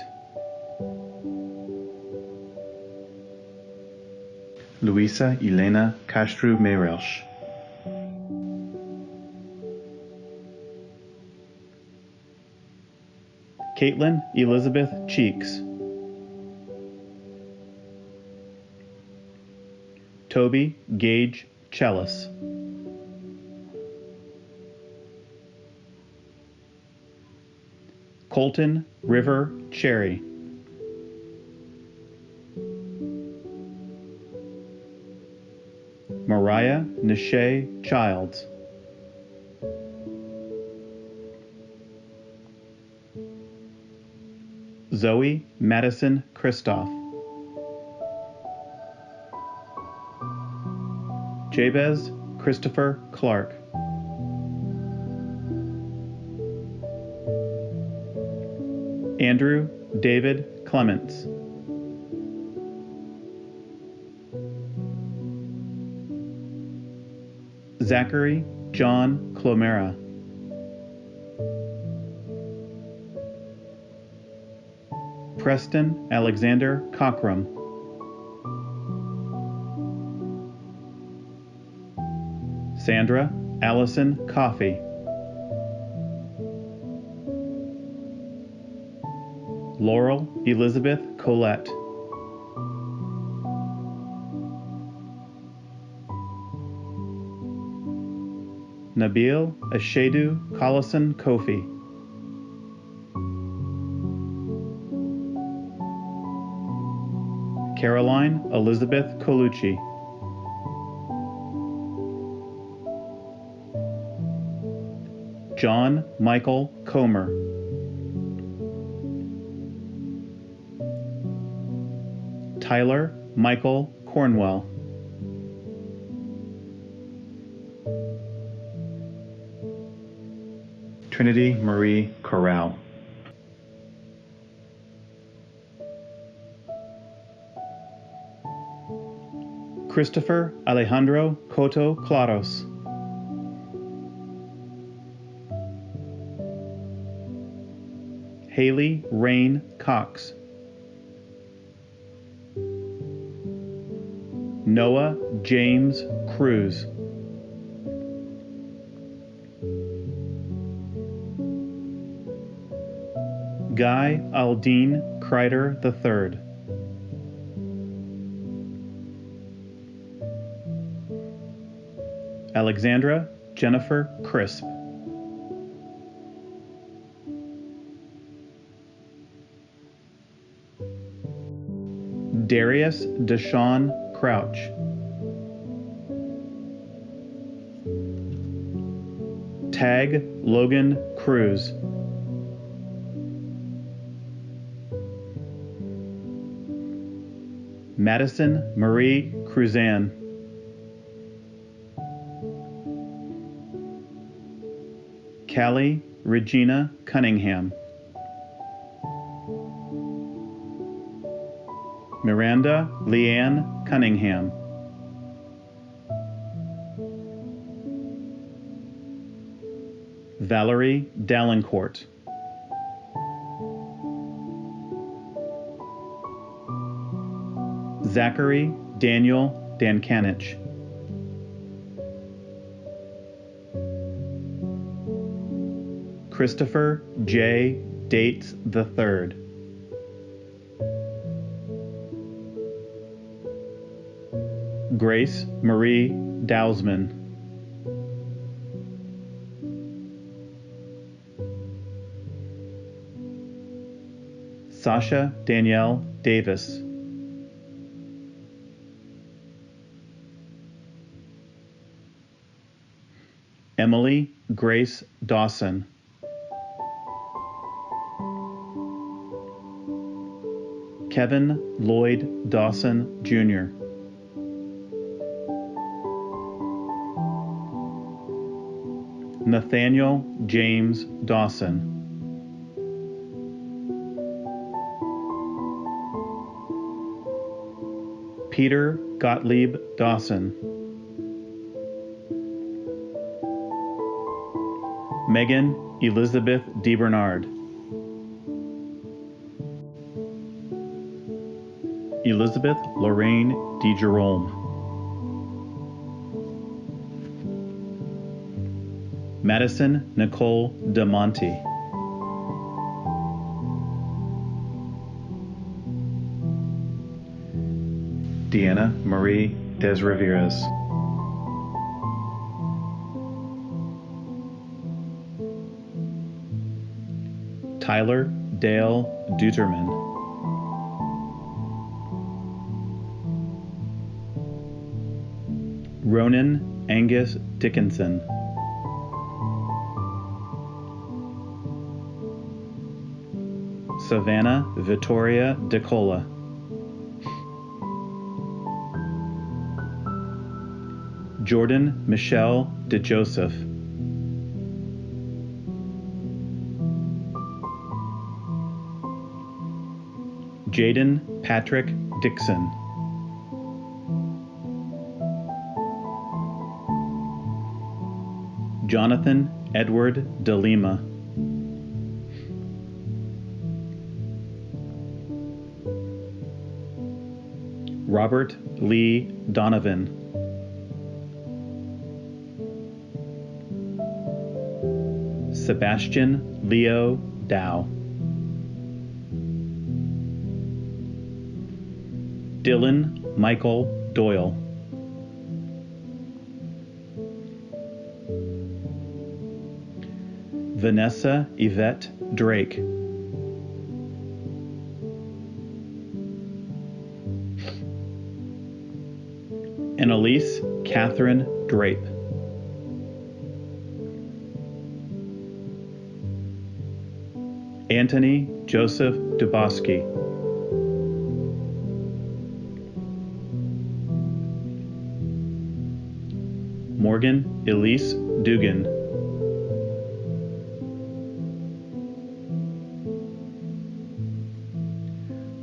Luisa Elena Castro Meirelsh. Caitlin Elizabeth Cheeks. Toby Gage Chellis. Colton River Cherry. Mariah Nishay Childs. Zoe Madison Christoph. Jabez Christopher Clark. Andrew David Clements. Zachary John Clomera. Preston Alexander Cockrum. Sandra Allison Coffey. Laurel Elizabeth Colette. Nabil Ashedu Collison Kofi. Caroline Elizabeth Colucci. John Michael Comer. Tyler Michael Cornwell. Trinity Marie Corral. Christopher Alejandro Coto Claros. Haley Raine Cox. Noah James Cruz. Guy Aldine Kreider III. Alexandra Jennifer Crisp. Darius Deshawn Crouch. Tag Logan Cruz. Madison Marie Cruzan. Callie Regina Cunningham. Miranda Leanne Cunningham. Valerie Dallencourt. Zachary Daniel Dankanich. Christopher J. Dates III. Grace Marie Dowsman. Sasha Danielle Davis. Emily Grace Dawson. Kevin Lloyd Dawson, Jr. Nathaniel James Dawson. Peter Gottlieb Dawson. Megan Elizabeth DeBernard. Elizabeth Lorraine DeJerolme. Madison Nicole DeMonte. Deanna Marie Desriveras. Tyler Dale Duterman, Ronan Angus Dickinson, Savannah Vittoria DeCola, Jordan Michelle DeJoseph, Jaden Patrick Dixon, Jonathan Edward DeLima, Robert Lee Donovan, Sebastian Leo Dow, Dylan Michael Doyle, Vanessa Yvette Drake, Annalise Catherine Drape, Anthony Joseph Dubosky, Morgan Elise Dugan,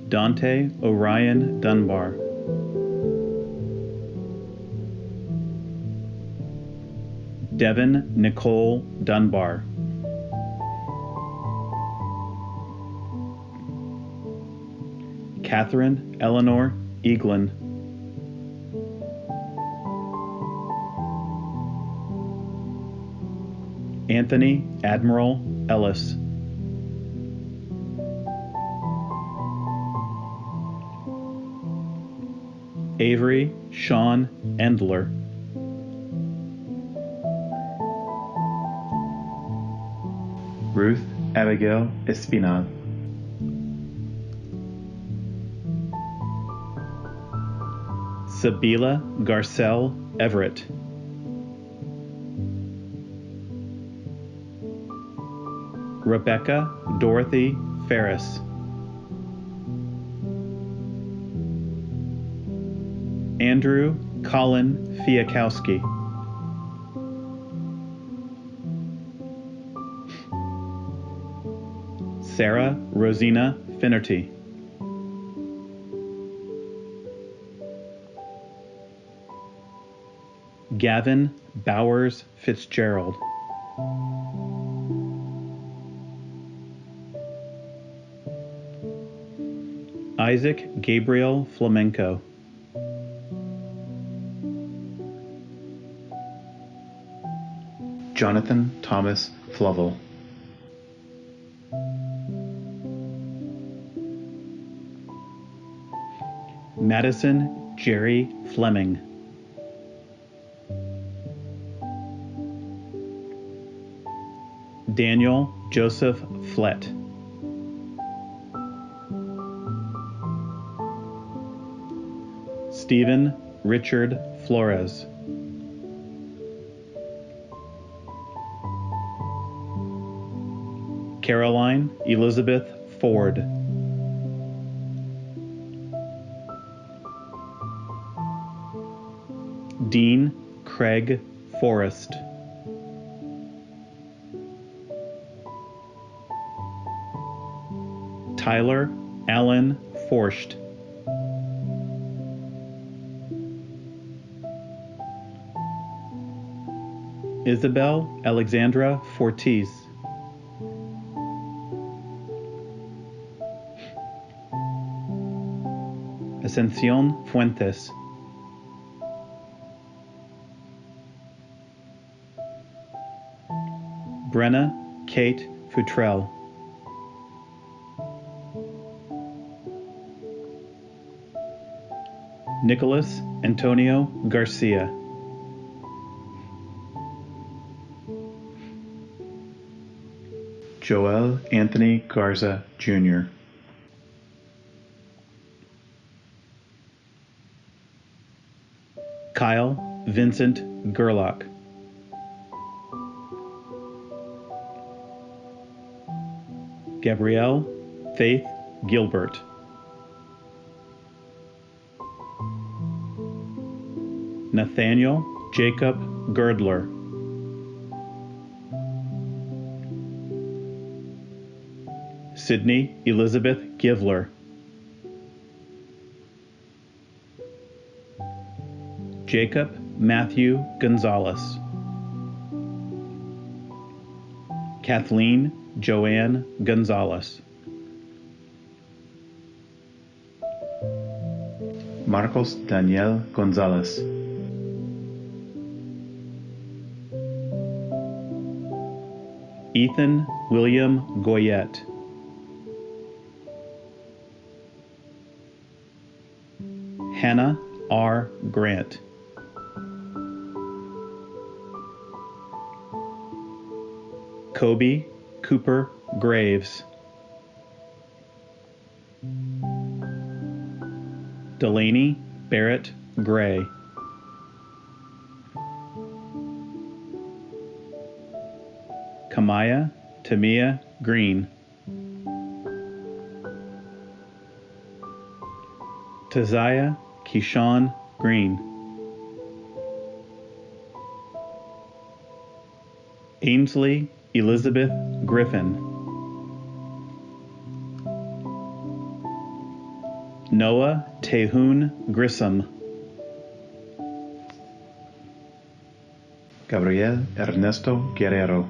Dante Orion Dunbar, Devin Nicole Dunbar, Catherine Eleanor Eaglin, Anthony Admiral Ellis, Avery Sean Endler, Ruth Abigail Espinal, Sabila Garcelle Everett, Rebecca Dorothy Ferris, Andrew Colin Fiakowski, Sarah Rosina Finnerty, Gavin Bowers Fitzgerald, Isaac Gabriel Flamenco, Jonathan Thomas Flovell, Madison Jerry Fleming, Daniel Joseph Flett, Stephen Richard Flores, Caroline Elizabeth Ford, Dean Craig Forrest, Tyler Allen Forsht, Isabel Alexandra Fortis, Ascension Fuentes, Brenna Kate Futrell, Nicholas Antonio Garcia, Joel Anthony Garza, Jr. Kyle Vincent Gerlach. Gabrielle Faith Gilbert. Nathaniel Jacob Girdler. Sydney Elizabeth Givler. Jacob Matthew Gonzalez. Kathleen Joanne Gonzalez. Marcos Daniel Gonzalez. Ethan William Goyette. Hannah R. Grant. Kobe Cooper Graves. Delaney Barrett Gray. Kamaya Tamia Green. Taziah Keyshawn Green. Ainsley Elizabeth Griffin. Noah Tehun Grissom. Gabriel Ernesto Guerrero.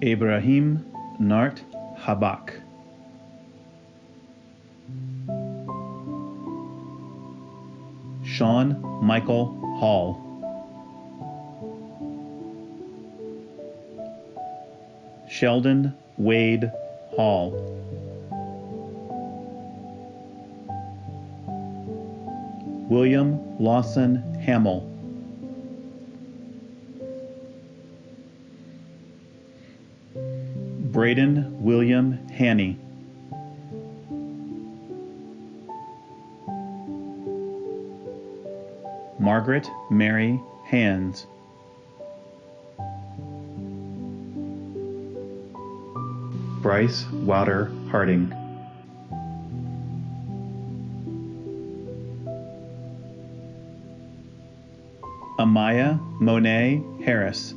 Ibrahim Nart Habak. Sean Michael Hall. Sheldon Wade Hall. William Lawson Hamill. Braden William Haney. Margaret Mary Hands. Bryce Wilder Harding. Amaya Monet Harris.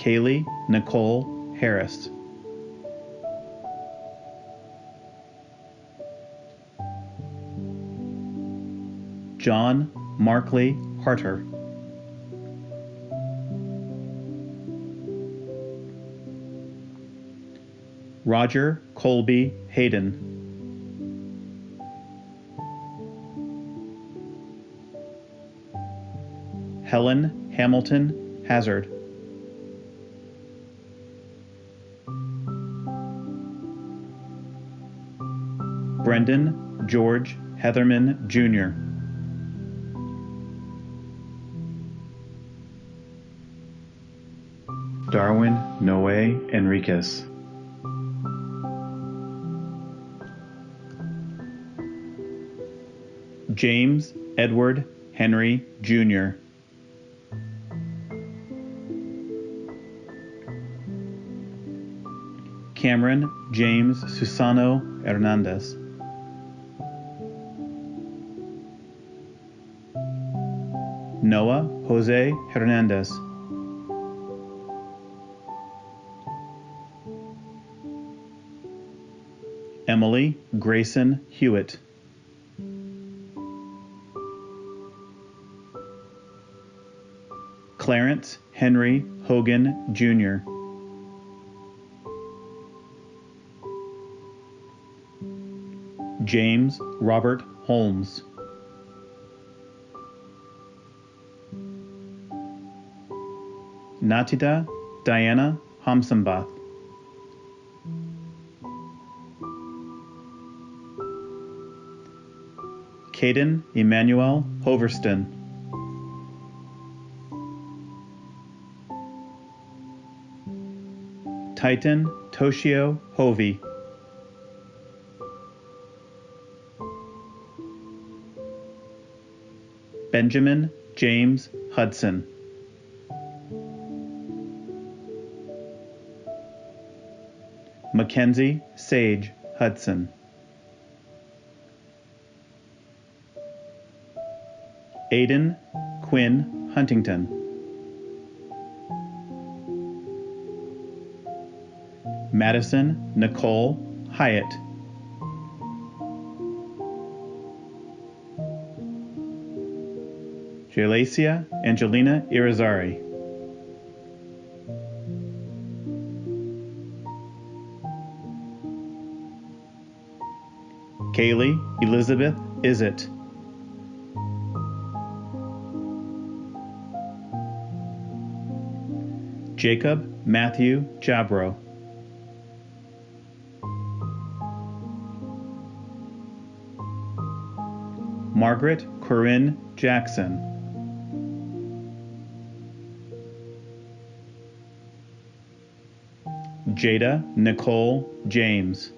Kaylee Nicole Harris. John Markley Harter. Roger Colby Hayden. Helen Hamilton Hazard. Brendan George Heatherman, Jr. Darwin Noe Enriquez. James Edward Henry, Jr. Cameron James Susano Hernandez. Noah Jose Hernandez. Emily Grayson Hewitt. Clarence Henry Hogan, Jr. James Robert Holmes. Natita Diana Hamsambath. Caden Emmanuel Hoverston. Titan Toshio Hovey. Benjamin James Hudson. Mackenzie Sage Hudson. Aiden Quinn Huntington. Madison Nicole Hyatt. Jalacia Angelina Irizarry. Kaylee Elizabeth Izzet. Jacob Matthew Jabro. Margaret Corinne Jackson. Jada Nicole James.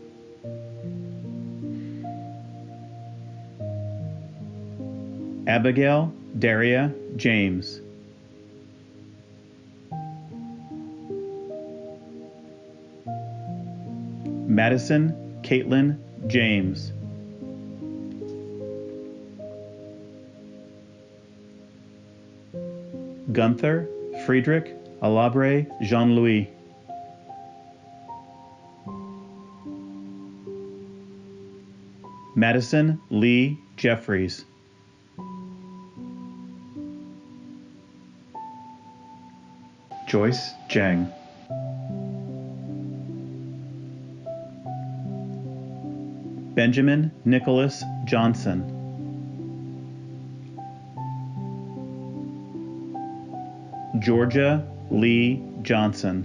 Abigail Daria James. Madison Caitlin James. Gunther Friedrich Alabre Jean-Louis. Madison Lee Jeffries. Joyce Jang. Benjamin Nicholas Johnson. Georgia Lee Johnson.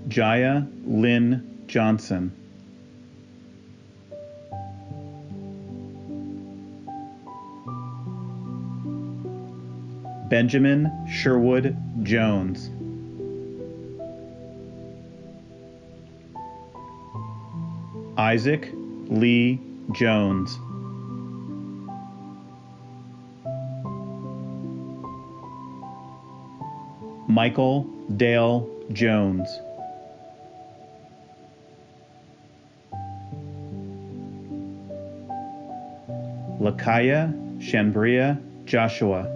Jaya Lynn Johnson. Benjamin Sherwood Jones. Isaac Lee Jones. Michael Dale Jones. Lakaya Shanbria Joshua.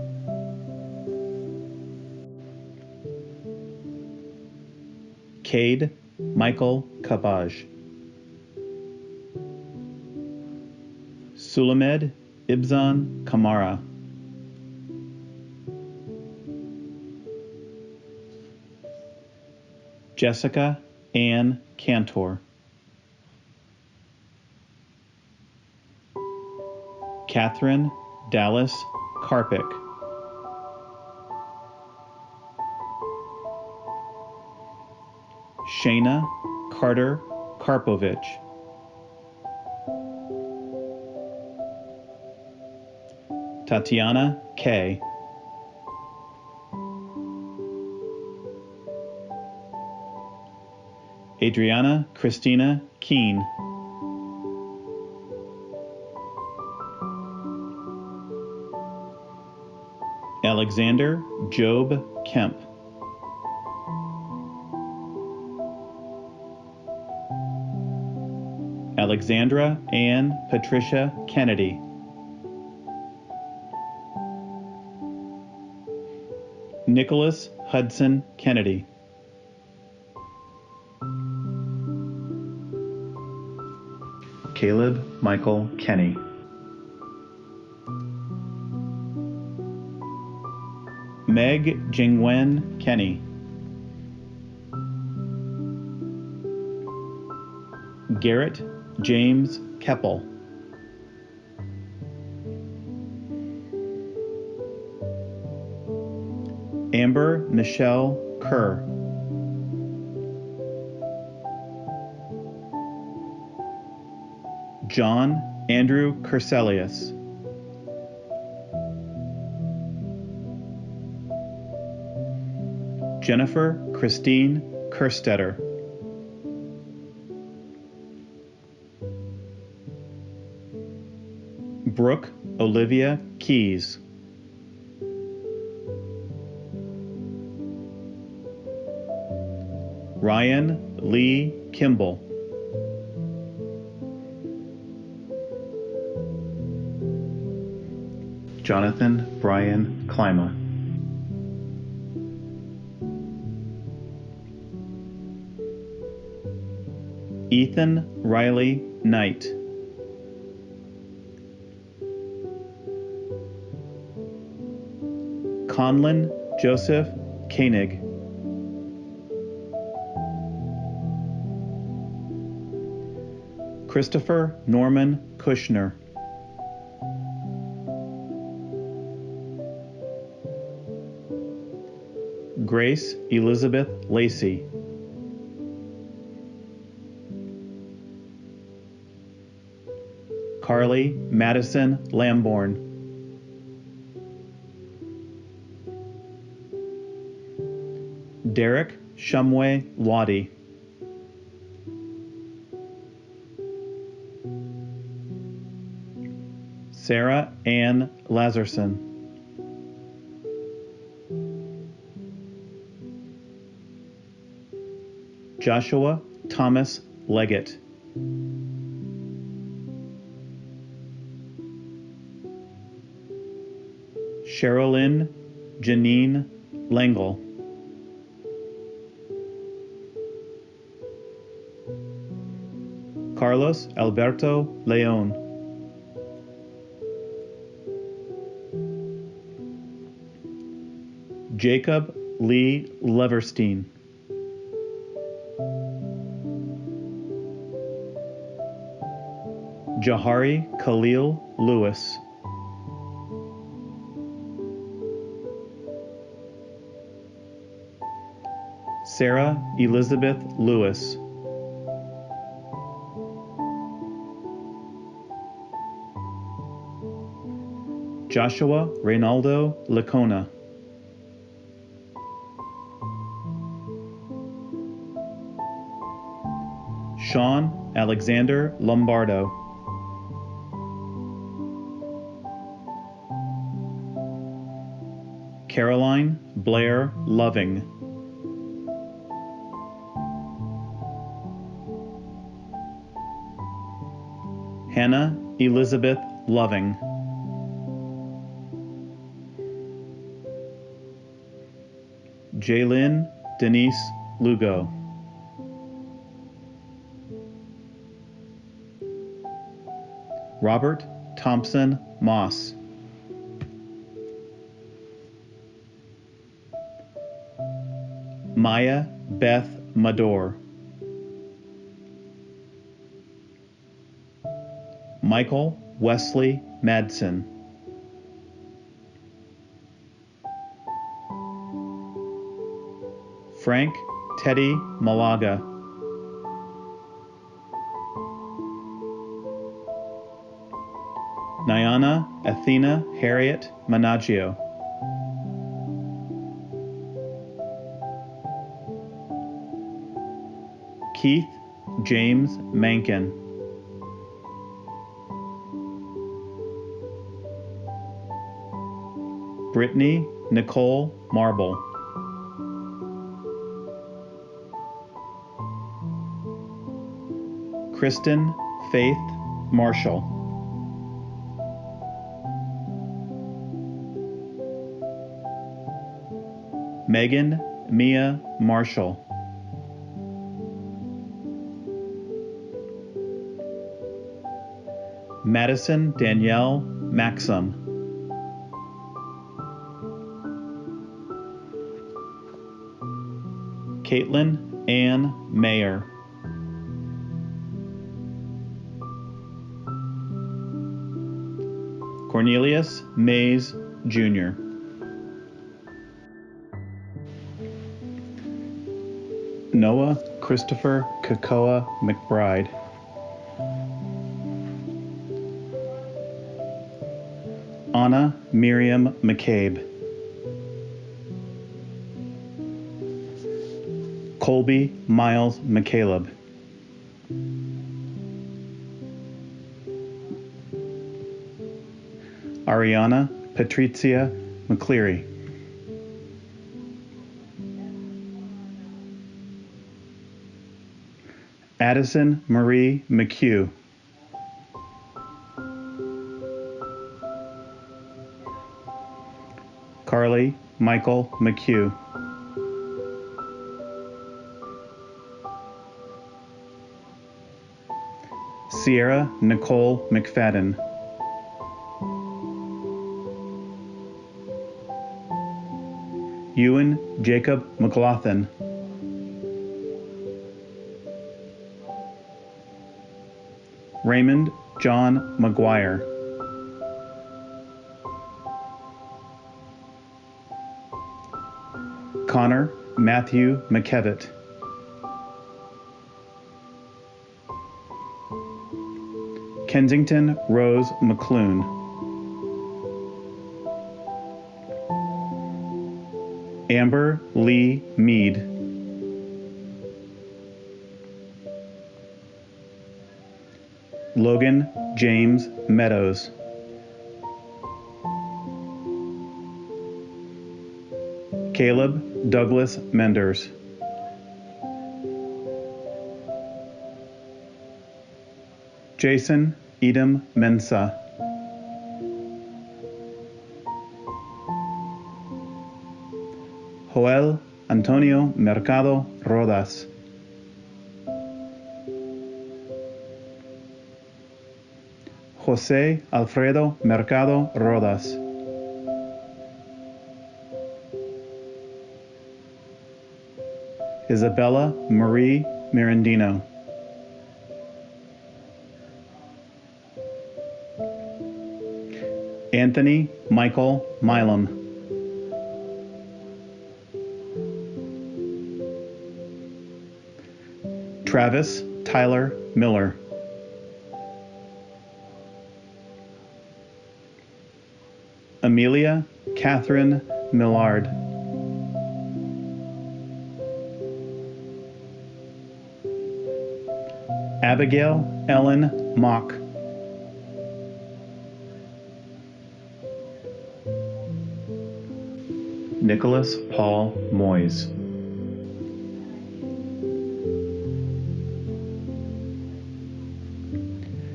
Cade Michael Kabaj. Sulamed Ibzan Kamara. Jessica Ann Cantor. Catherine Dallas Karpik. Shayna Carter Karpovich. Tatiana K. Adriana Christina Keene. Alexander Job Kemp. Alexandra Ann Patricia Kennedy. Nicholas Hudson Kennedy. Caleb Michael Kenny. Meg Jingwen Kenny. Garrett James Keppel. Amber Michelle Kerr. John Andrew Kerselius. Jennifer Christine Kerstetter. Brooke Olivia Keys. Ryan Lee Kimball. Jonathan Brian Klima. Ethan Riley Knight. Conlon Joseph Koenig. Christopher Norman Kushner. Grace Elizabeth Lacey. Carly Madison Lamborn. Derek Shumway Waddy. Sarah Ann Lazarson. Joshua Thomas Leggett. Sherilyn Janine Langle. Carlos Alberto Leon. Jacob Lee Leverstein. Jahari Khalil Lewis. Sarah Elizabeth Lewis. Joshua Reynaldo Lacona. Sean Alexander Lombardo. Caroline Blair Loving. Hannah Elizabeth Loving. Jaylyn Denise Lugo. Robert Thompson Moss. Maya Beth Mador. Michael Wesley Madsen. Frank Teddy Malaga. Nyana Athena Harriet Managgio. Keith James Mankin. Brittany Nicole Marble. Kristen Faith Marshall. Megan Mia Marshall. Madison Danielle Maxim. Caitlin Ann Mayer. Cornelius Mays Jr. Noah Christopher Kakoa McBride. Anna Miriam McCabe. Colby Miles McCaleb. Ariana Patricia McCleary. Addison Marie McHugh. Carly Michael McHugh. Sierra Nicole McFadden. Ewan Jacob McLaughlin. Raymond John McGuire. Connor Matthew McKevitt. Kensington Rose McClune. Amber Lee Mead. Logan James Meadows. Caleb Douglas Menders. Jason Edom Mensa. Joel Antonio Mercado Rodas. José Alfredo Mercado Rodas. Isabella Marie Mirandino. Anthony Michael Milam. Travis Tyler Miller. Amelia Catherine Millard. Abigail Ellen Mock. Nicholas Paul Moyes.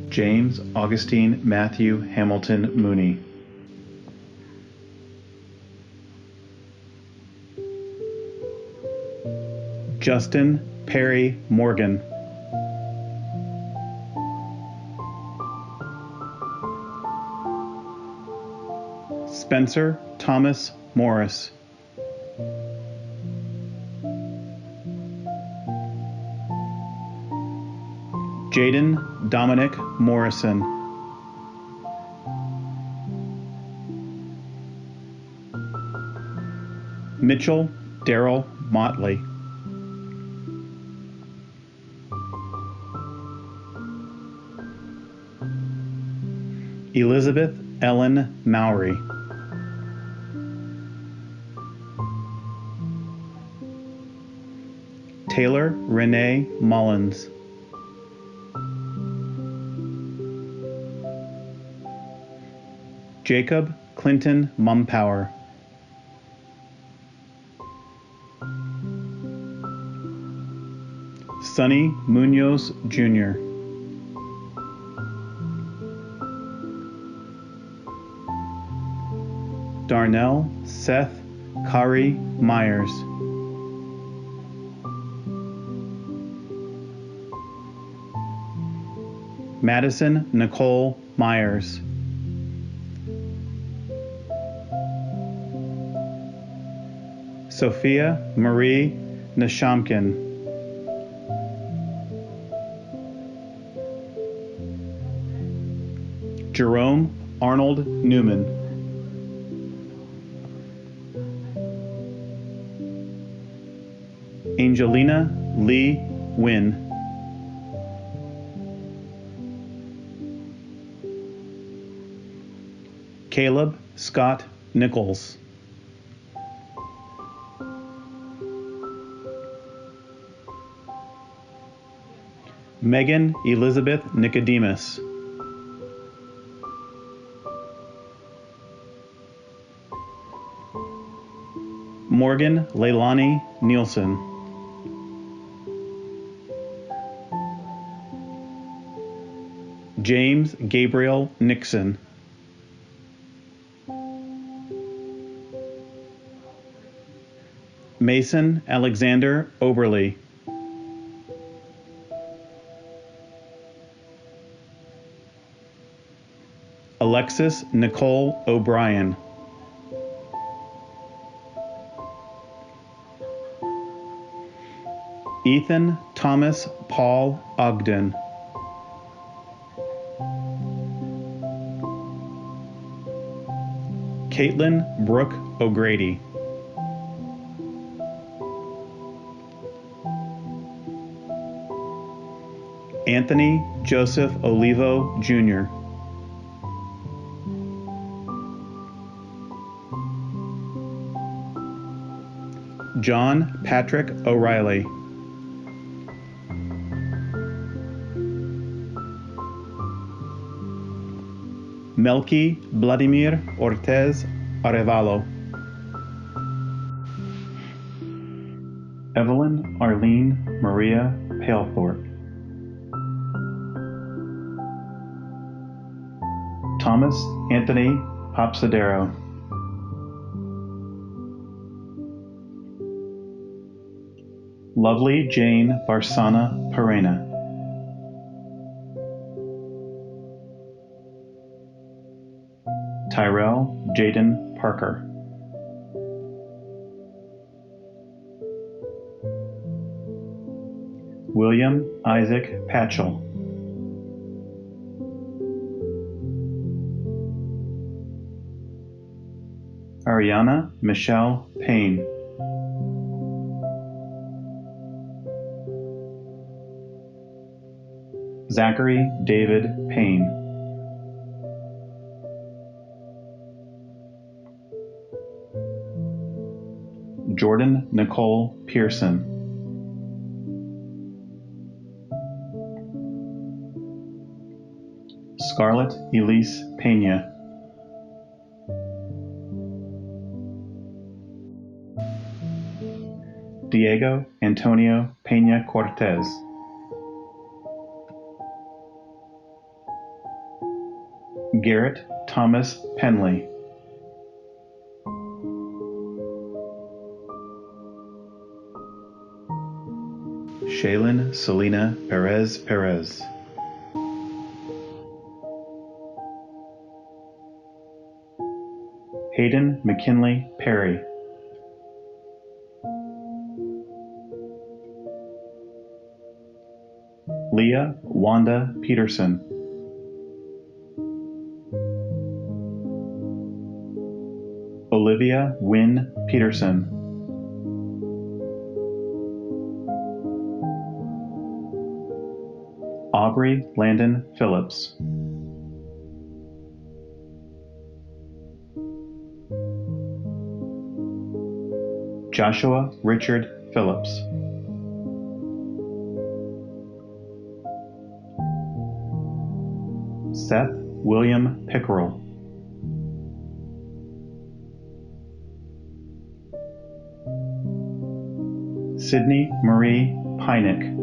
James Augustine Matthew Hamilton Mooney. Justin Perry Morgan. Spencer Thomas Morris. Jaden Dominic Morrison. Mitchell Darrell Motley. Elizabeth Ellen Mowry. Taylor Renee Mullins. Jacob Clinton Mumpower. Sonny Munoz Jr. Darnell Seth Kari Myers. Madison Nicole Myers. Sophia Marie Neshamkin. Jerome Arnold Newman. Angelina Lee Wynn. Caleb Scott Nichols. Megan Elizabeth Nicodemus. Morgan Leilani Nielsen. James Gabriel Nixon. Mason Alexander Oberly. Alexis Nicole O'Brien. Ethan Thomas Paul Ogden. Caitlin Brooke O'Grady. Anthony Joseph Olivo, Jr. John Patrick O'Reilly. Melky Vladimir Ortez Arevalo. Evelyn Arlene Maria Palethorpe. Thomas Anthony Popsadero. Lovely Jane Barsana Perena. Tyrell Jaden Parker. William Isaac Patchell. Ariana Michelle Payne. Zachary David Payne. Jordan Nicole Pearson. Scarlett Elise Pena. Diego Antonio Pena Cortez. Garrett Thomas Penley. Shaylin Selena Perez. Hayden McKinley Perry. Leah Wanda Peterson. Olivia Wynne Peterson. Aubrey Landon Phillips. Joshua Richard Phillips. Seth William Pickerel. Sydney Marie Pynick.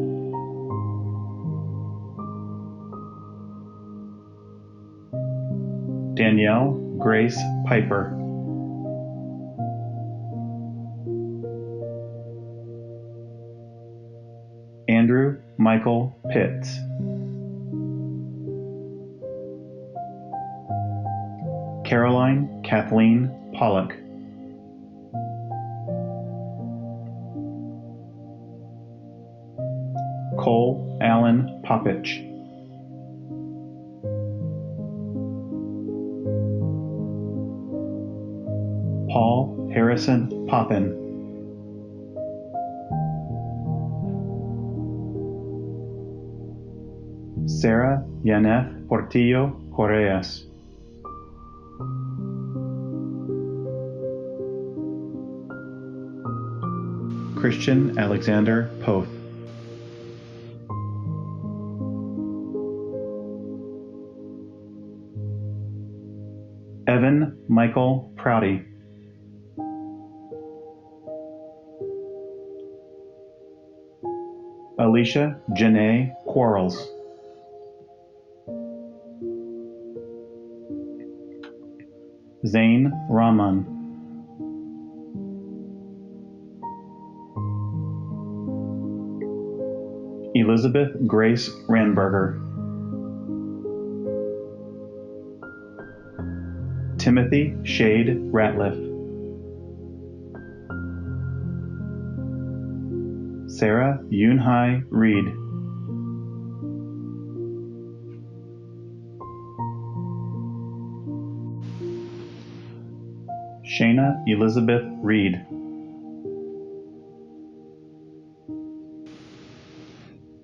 Danielle Grace Piper. Andrew Michael Pitts. Caroline Kathleen Pollock. Cole Allen Poppich. Paul Harrison Poppin. Sarah Yaneth Portillo Correas. Christian Alexander Poth. Evan Michael Prouty. Alicia Janae Quarles. Zane Rahman. Elizabeth Grace Ranberger. Timothy Shade Ratliff. Sarah Yunhai Reed. Shayna Elizabeth Reed.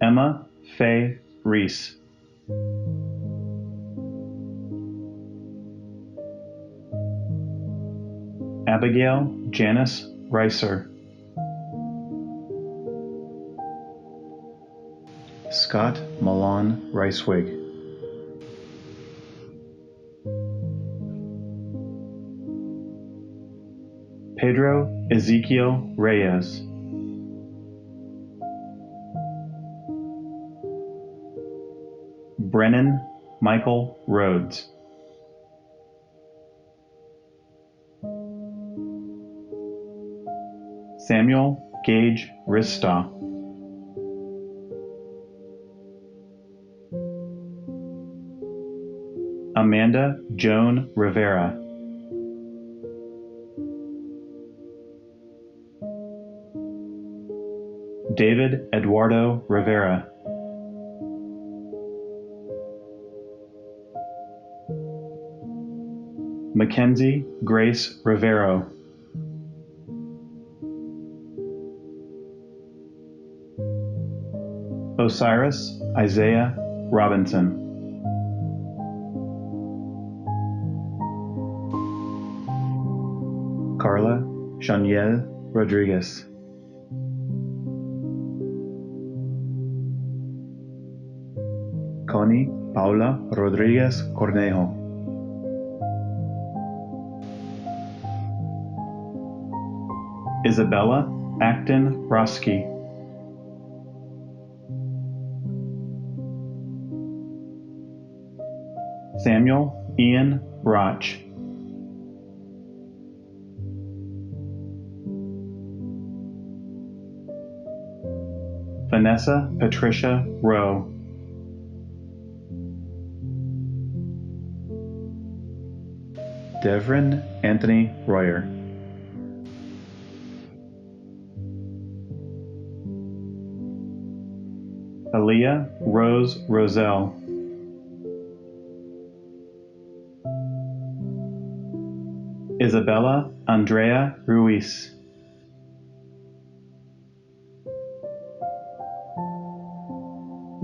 Emma Faye Reese. Abigail Janice Reiser. Scott Milan Ricewig. Pedro Ezekiel Reyes. Brennan Michael Rhodes. Samuel Gage Ristaw. Amanda Joan Rivera. David Eduardo Rivera. Mackenzie Grace Rivero. Osiris Isaiah Robinson. Carla Shaniel Rodriguez. Connie Paula Rodriguez Cornejo. Isabella Acton Roski. Samuel Ian Roch. Vanessa Patricia Rowe. Devrin Anthony Royer. Aaliyah Rose Roselle. Isabella Andrea Ruiz.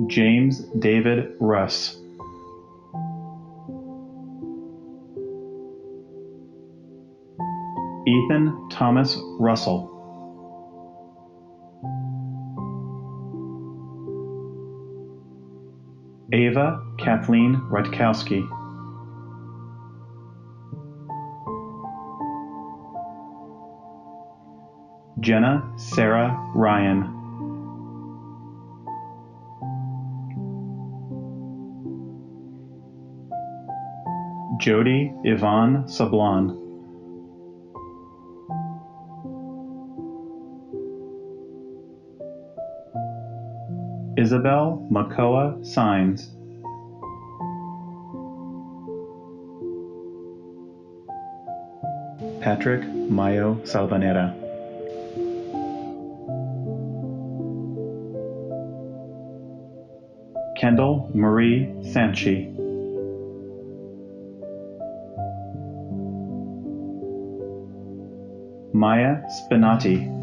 James David Russ. Ethan Thomas Russell. Ava Kathleen Rutkowski. Jenna Sarah Ryan. Jody Yvonne Sablon. Isabel Makoa Signs. Patrick Mayo Salvanera. Kendall Marie Sanchi. Maya Spinati.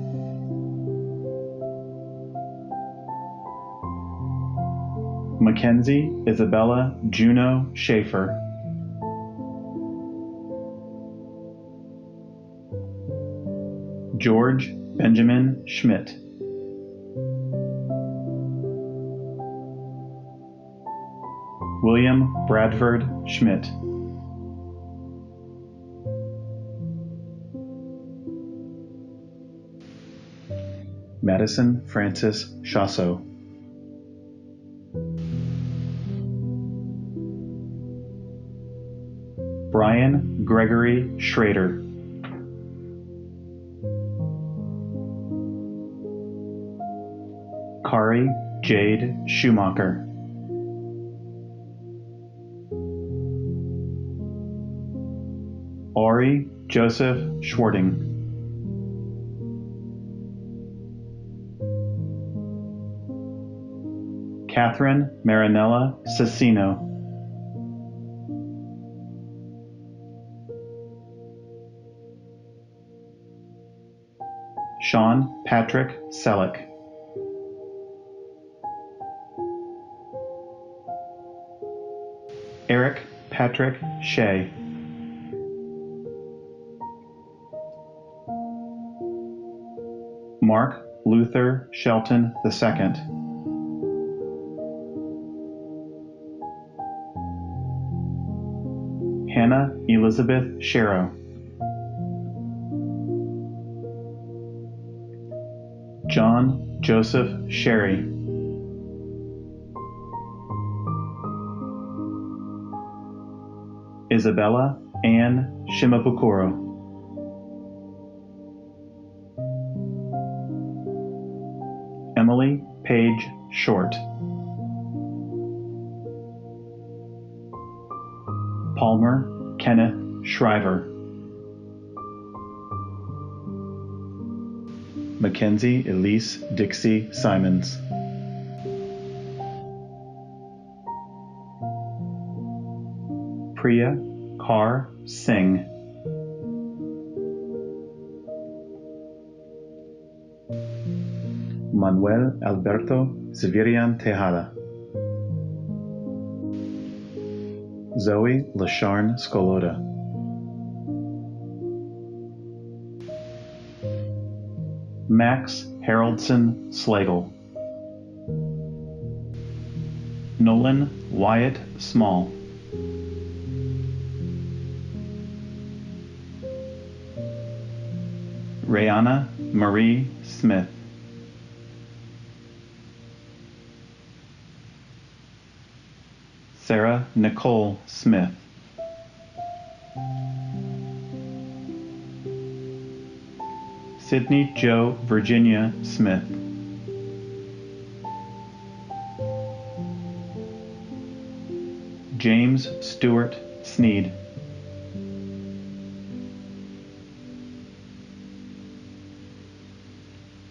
Mackenzie Isabella Juno Schaefer. George Benjamin Schmidt. William Bradford Schmidt. Madison Francis Chasso. Brian Gregory Schrader. Kari Jade Schumacher. Ori Joseph Schwarting. Catherine Marinella Cecino. Sean Patrick Selleck. Eric Patrick Shea. Mark Luther Shelton II. Hannah Elizabeth Sharrow. John Joseph Sherry. Isabella Ann Shimabukuro. Emily Page Short. Palmer Kenneth Shriver. Mackenzie Elise Dixie Simons. Priya Kar Singh. Manuel Alberto Severian Tejada. Zoe Lasharn Skoloda. Max Haroldson Slagle. Nolan Wyatt Small. Rayana Marie Smith. Sarah Nicole Smith. Sydney Jo Virginia Smith. James Stewart Sneed.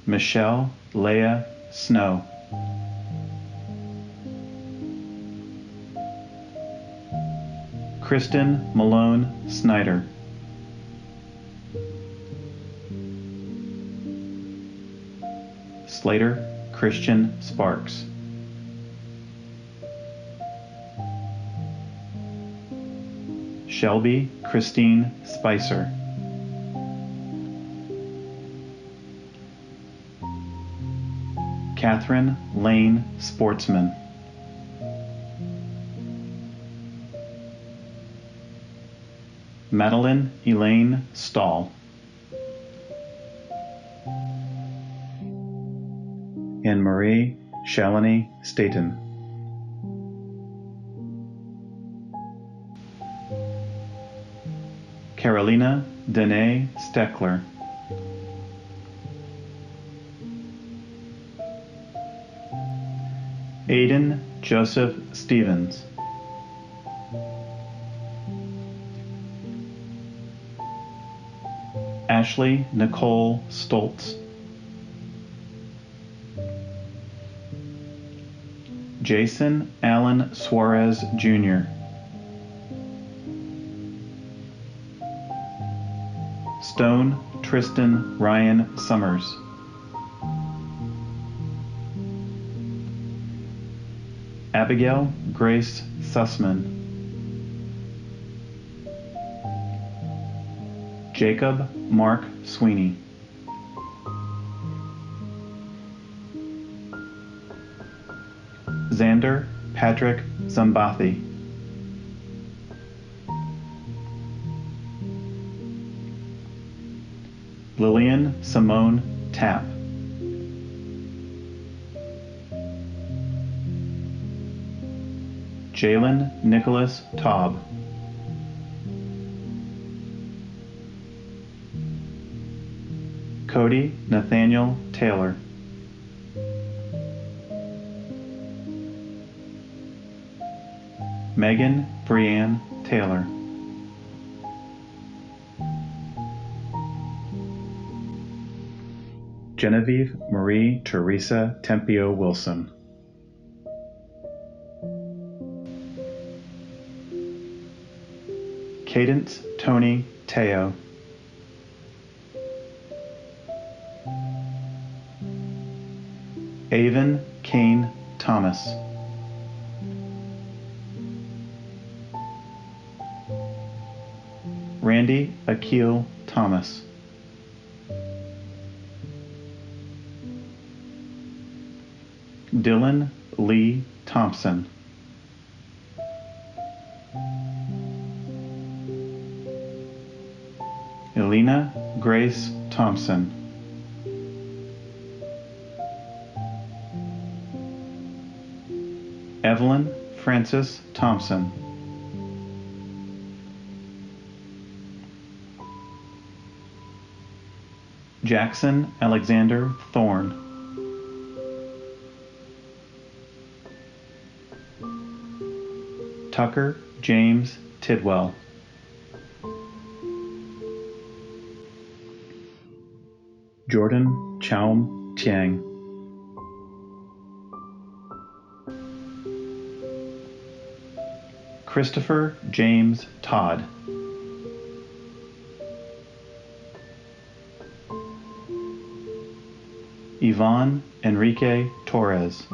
Michelle Leah Snow. Kristen Malone Snyder. Slater Christian Sparks. Shelby Christine Spicer. Catherine Lane Sportsman. Madeline Elaine Stahl. Anne-Marie Shalini Staten. Carolina Danae Steckler. Aiden Joseph Stevens. Ashley Nicole Stoltz. Jason Allen Suarez Jr. Stone Tristan Ryan Summers. Abigail Grace Sussman. Jacob Mark Sweeney. Xander Patrick Zambathi. Lillian Simone Tapp. Jalen Nicholas Taub. Cody Nathaniel Taylor. Megan Brianne Taylor. Genevieve Marie Teresa Tempio Wilson. Cadence Tony Teo. Avon Kane Thomas. Randy Akil Thomas. Dylan Lee Thompson. Elena Grace Thompson. Evelyn Frances Thompson. Jackson Alexander Thorne. Tucker James Tidwell. Jordan Chaum Tiang. Christopher James Todd. Yvonne Enrique Torres.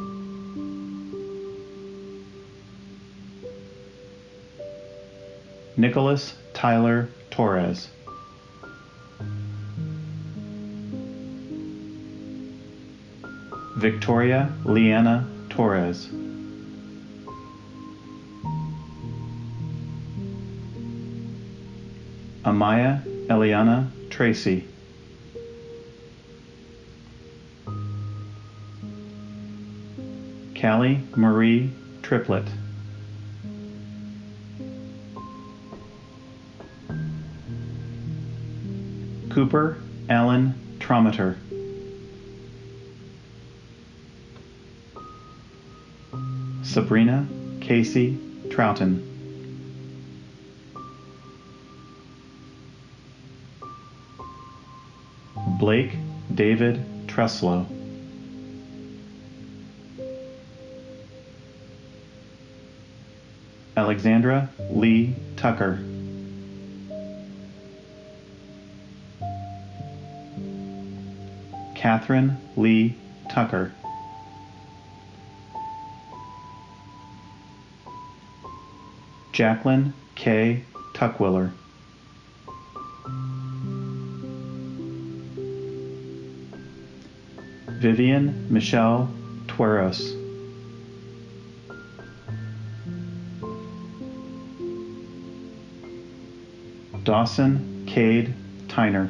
Nicholas Tyler Torres. Victoria Leanna Torres. Amaya Eliana Tracy. Callie Marie Triplett. Cooper Allen Trometer. Sabrina Casey Troughton. Blake David Treslow. Alexandra Lee Tucker. Catherine Lee Tucker. Jacqueline K. Tuckwiller. Vivian Michelle Tueros. Dawson Cade Tyner.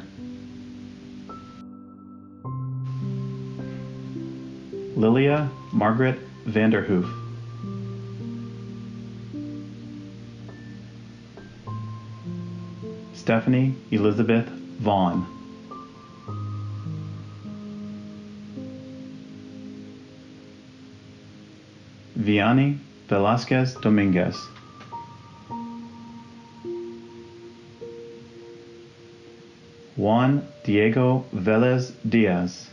Lilia Margaret Vanderhoof. Stephanie Elizabeth Vaughn. Vianney Velasquez Dominguez. Juan Diego Velez Diaz.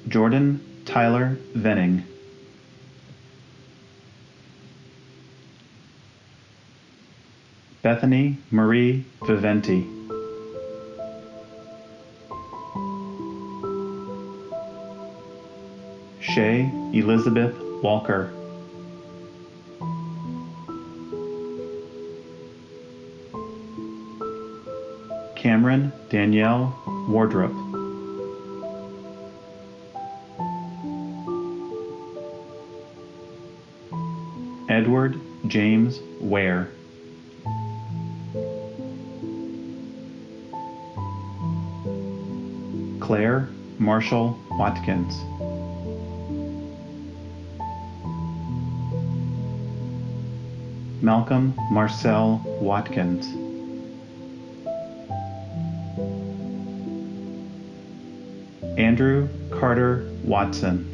Jordan Tyler Venning. Bethany Marie Viventi. Shay Elizabeth Walker. Cameron Danielle Wardrop. Edward James Ware. Claire Marshall Watkins. Malcolm Marcel Watkins. Andrew Carter Watson.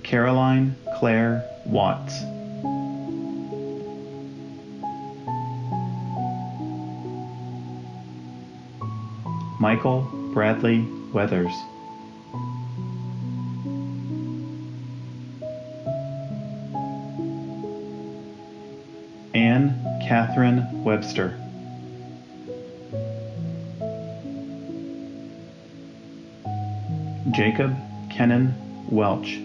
Caroline Claire Watts. Michael Bradley Weathers. Anne Catherine Webster. Jacob Kennan Welch.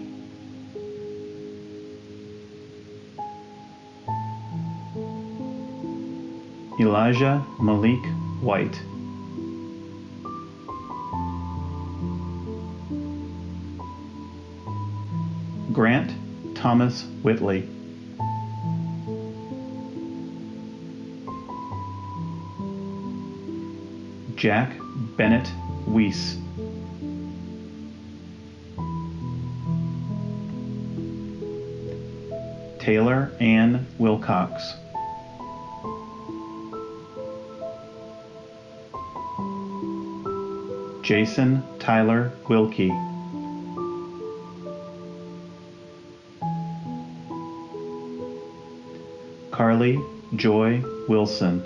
Elijah Malik White. Grant Thomas Whitley. Jack Bennett Weiss. Taylor Ann Wilcox. Jason Tyler Wilkie. Carly Joy Wilson.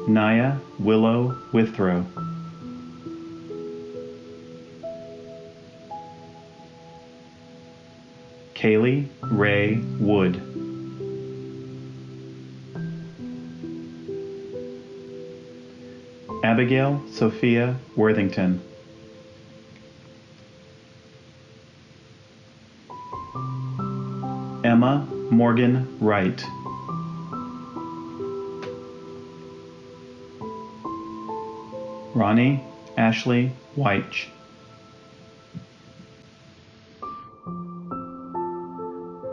Naya Willow Withrow. Kaylee Ray Wood. Abigail Sophia Worthington. Emma Morgan Wright. Ronnie Ashley Weich.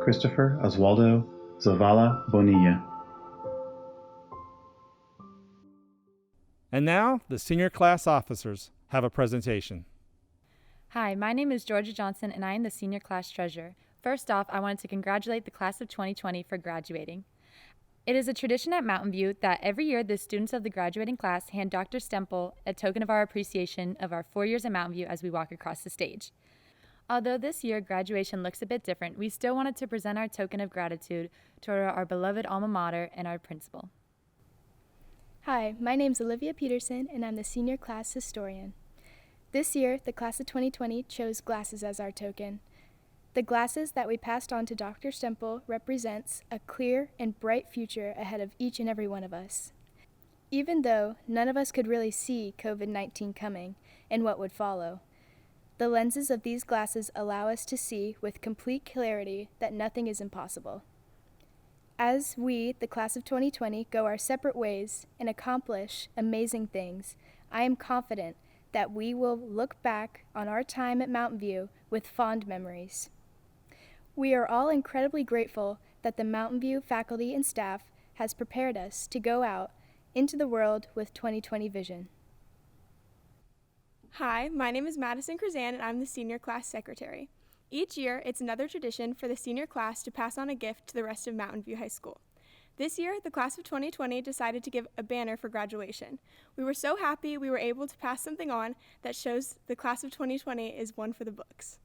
Christopher Oswaldo Zavala Bonilla. And now, the senior class officers have a presentation. Hi, my name is Georgia Johnson, and I am the senior class treasurer. First off, I wanted to congratulate the class of 2020 for graduating. It is a tradition at Mountain View that every year the students of the graduating class hand Dr. Stemple a token of our appreciation of our 4 years at Mountain View as we walk across the stage. Although this year graduation looks a bit different, we still wanted to present our token of gratitude toward our beloved alma mater and our principal. Hi, my name's Olivia Peterson, and I'm the senior class historian. This year, the class of 2020 chose glasses as our token. The glasses that we passed on to Dr. Stemple represents a clear and bright future ahead of each and every one of us. Even though none of us could really see COVID-19 coming and what would follow, the lenses of these glasses allow us to see with complete clarity that nothing is impossible. As we, the class of 2020, go our separate ways and accomplish amazing things, I am confident that we will look back on our time at Mountain View with fond memories. We are all incredibly grateful that the Mountain View faculty and staff has prepared us to go out into the world with 2020 vision. Hi, my name is Madison Krazan, and I'm the senior class secretary. Each year, it's another tradition for the senior class to pass on a gift to the rest of Mountain View High School. This year, the class of 2020 decided to give a banner for graduation. We were so happy we were able to pass something on that shows the class of 2020 is one for the books.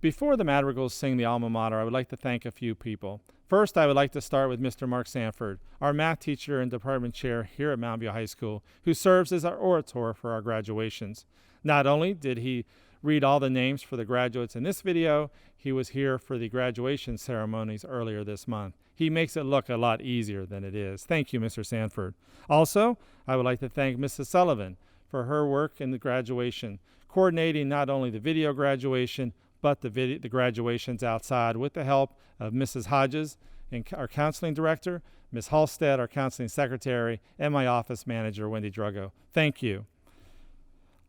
Before the Madrigals sing the alma mater, I would like to thank a few people. First, I would like to start with Mr. Mark Sanford, our math teacher and department chair here at Mountain View High School, who serves as our orator for our graduations. Not only did he read all the names for the graduates in this video, he was here for the graduation ceremonies earlier this month. He makes it look a lot easier than it is. Thank you, Mr. Sanford. Also, I would like to thank Mrs. Sullivan for her work in the graduation, coordinating not only the video graduation, but the graduations outside with the help of Mrs. Hodges, and our counseling director, Ms. Halstead, our counseling secretary, and my office manager, Wendy Drugo. Thank you.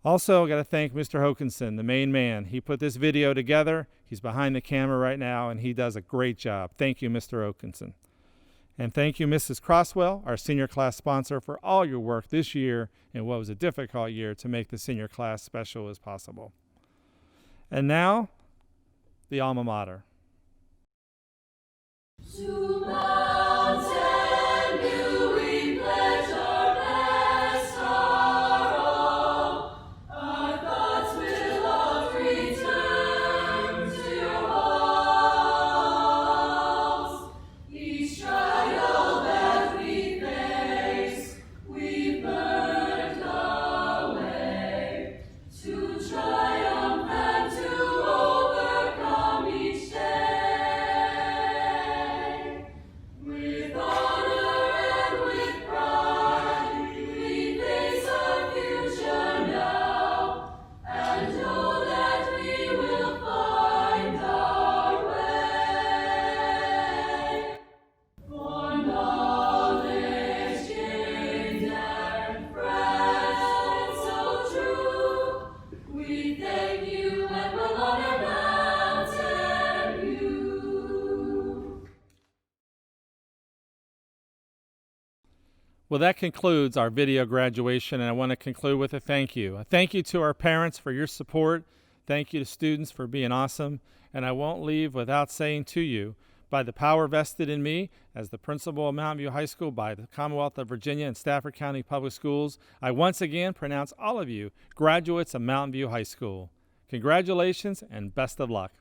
Also, I got to thank Mr. Hokinson, the main man. He put this video together. He's behind the camera right now, and he does a great job. Thank you, Mr. Hokinson. And thank you, Mrs. Crosswell, our senior class sponsor, for all your work this year in what was a difficult year to make the senior class special as possible. And now, the alma mater. To Mountain View we pledge our best, our all. Our thoughts will oft return to your halls. Each trial that we face, we burned away to triumph and to overcome each day. With honor and with pride, we face our future now, and know that we will find our way. For knowledge gained and friends so true, we thank you and will honor Mountain View. Well, that concludes our video graduation, and I want to conclude with a thank you. A thank you to our parents for your support. Thank you to students for being awesome. And I won't leave without saying to you, by the power vested in me as the principal of Mountain View High School by the Commonwealth of Virginia and Stafford County Public Schools, I once again pronounce all of you graduates of Mountain View High School. Congratulations and best of luck.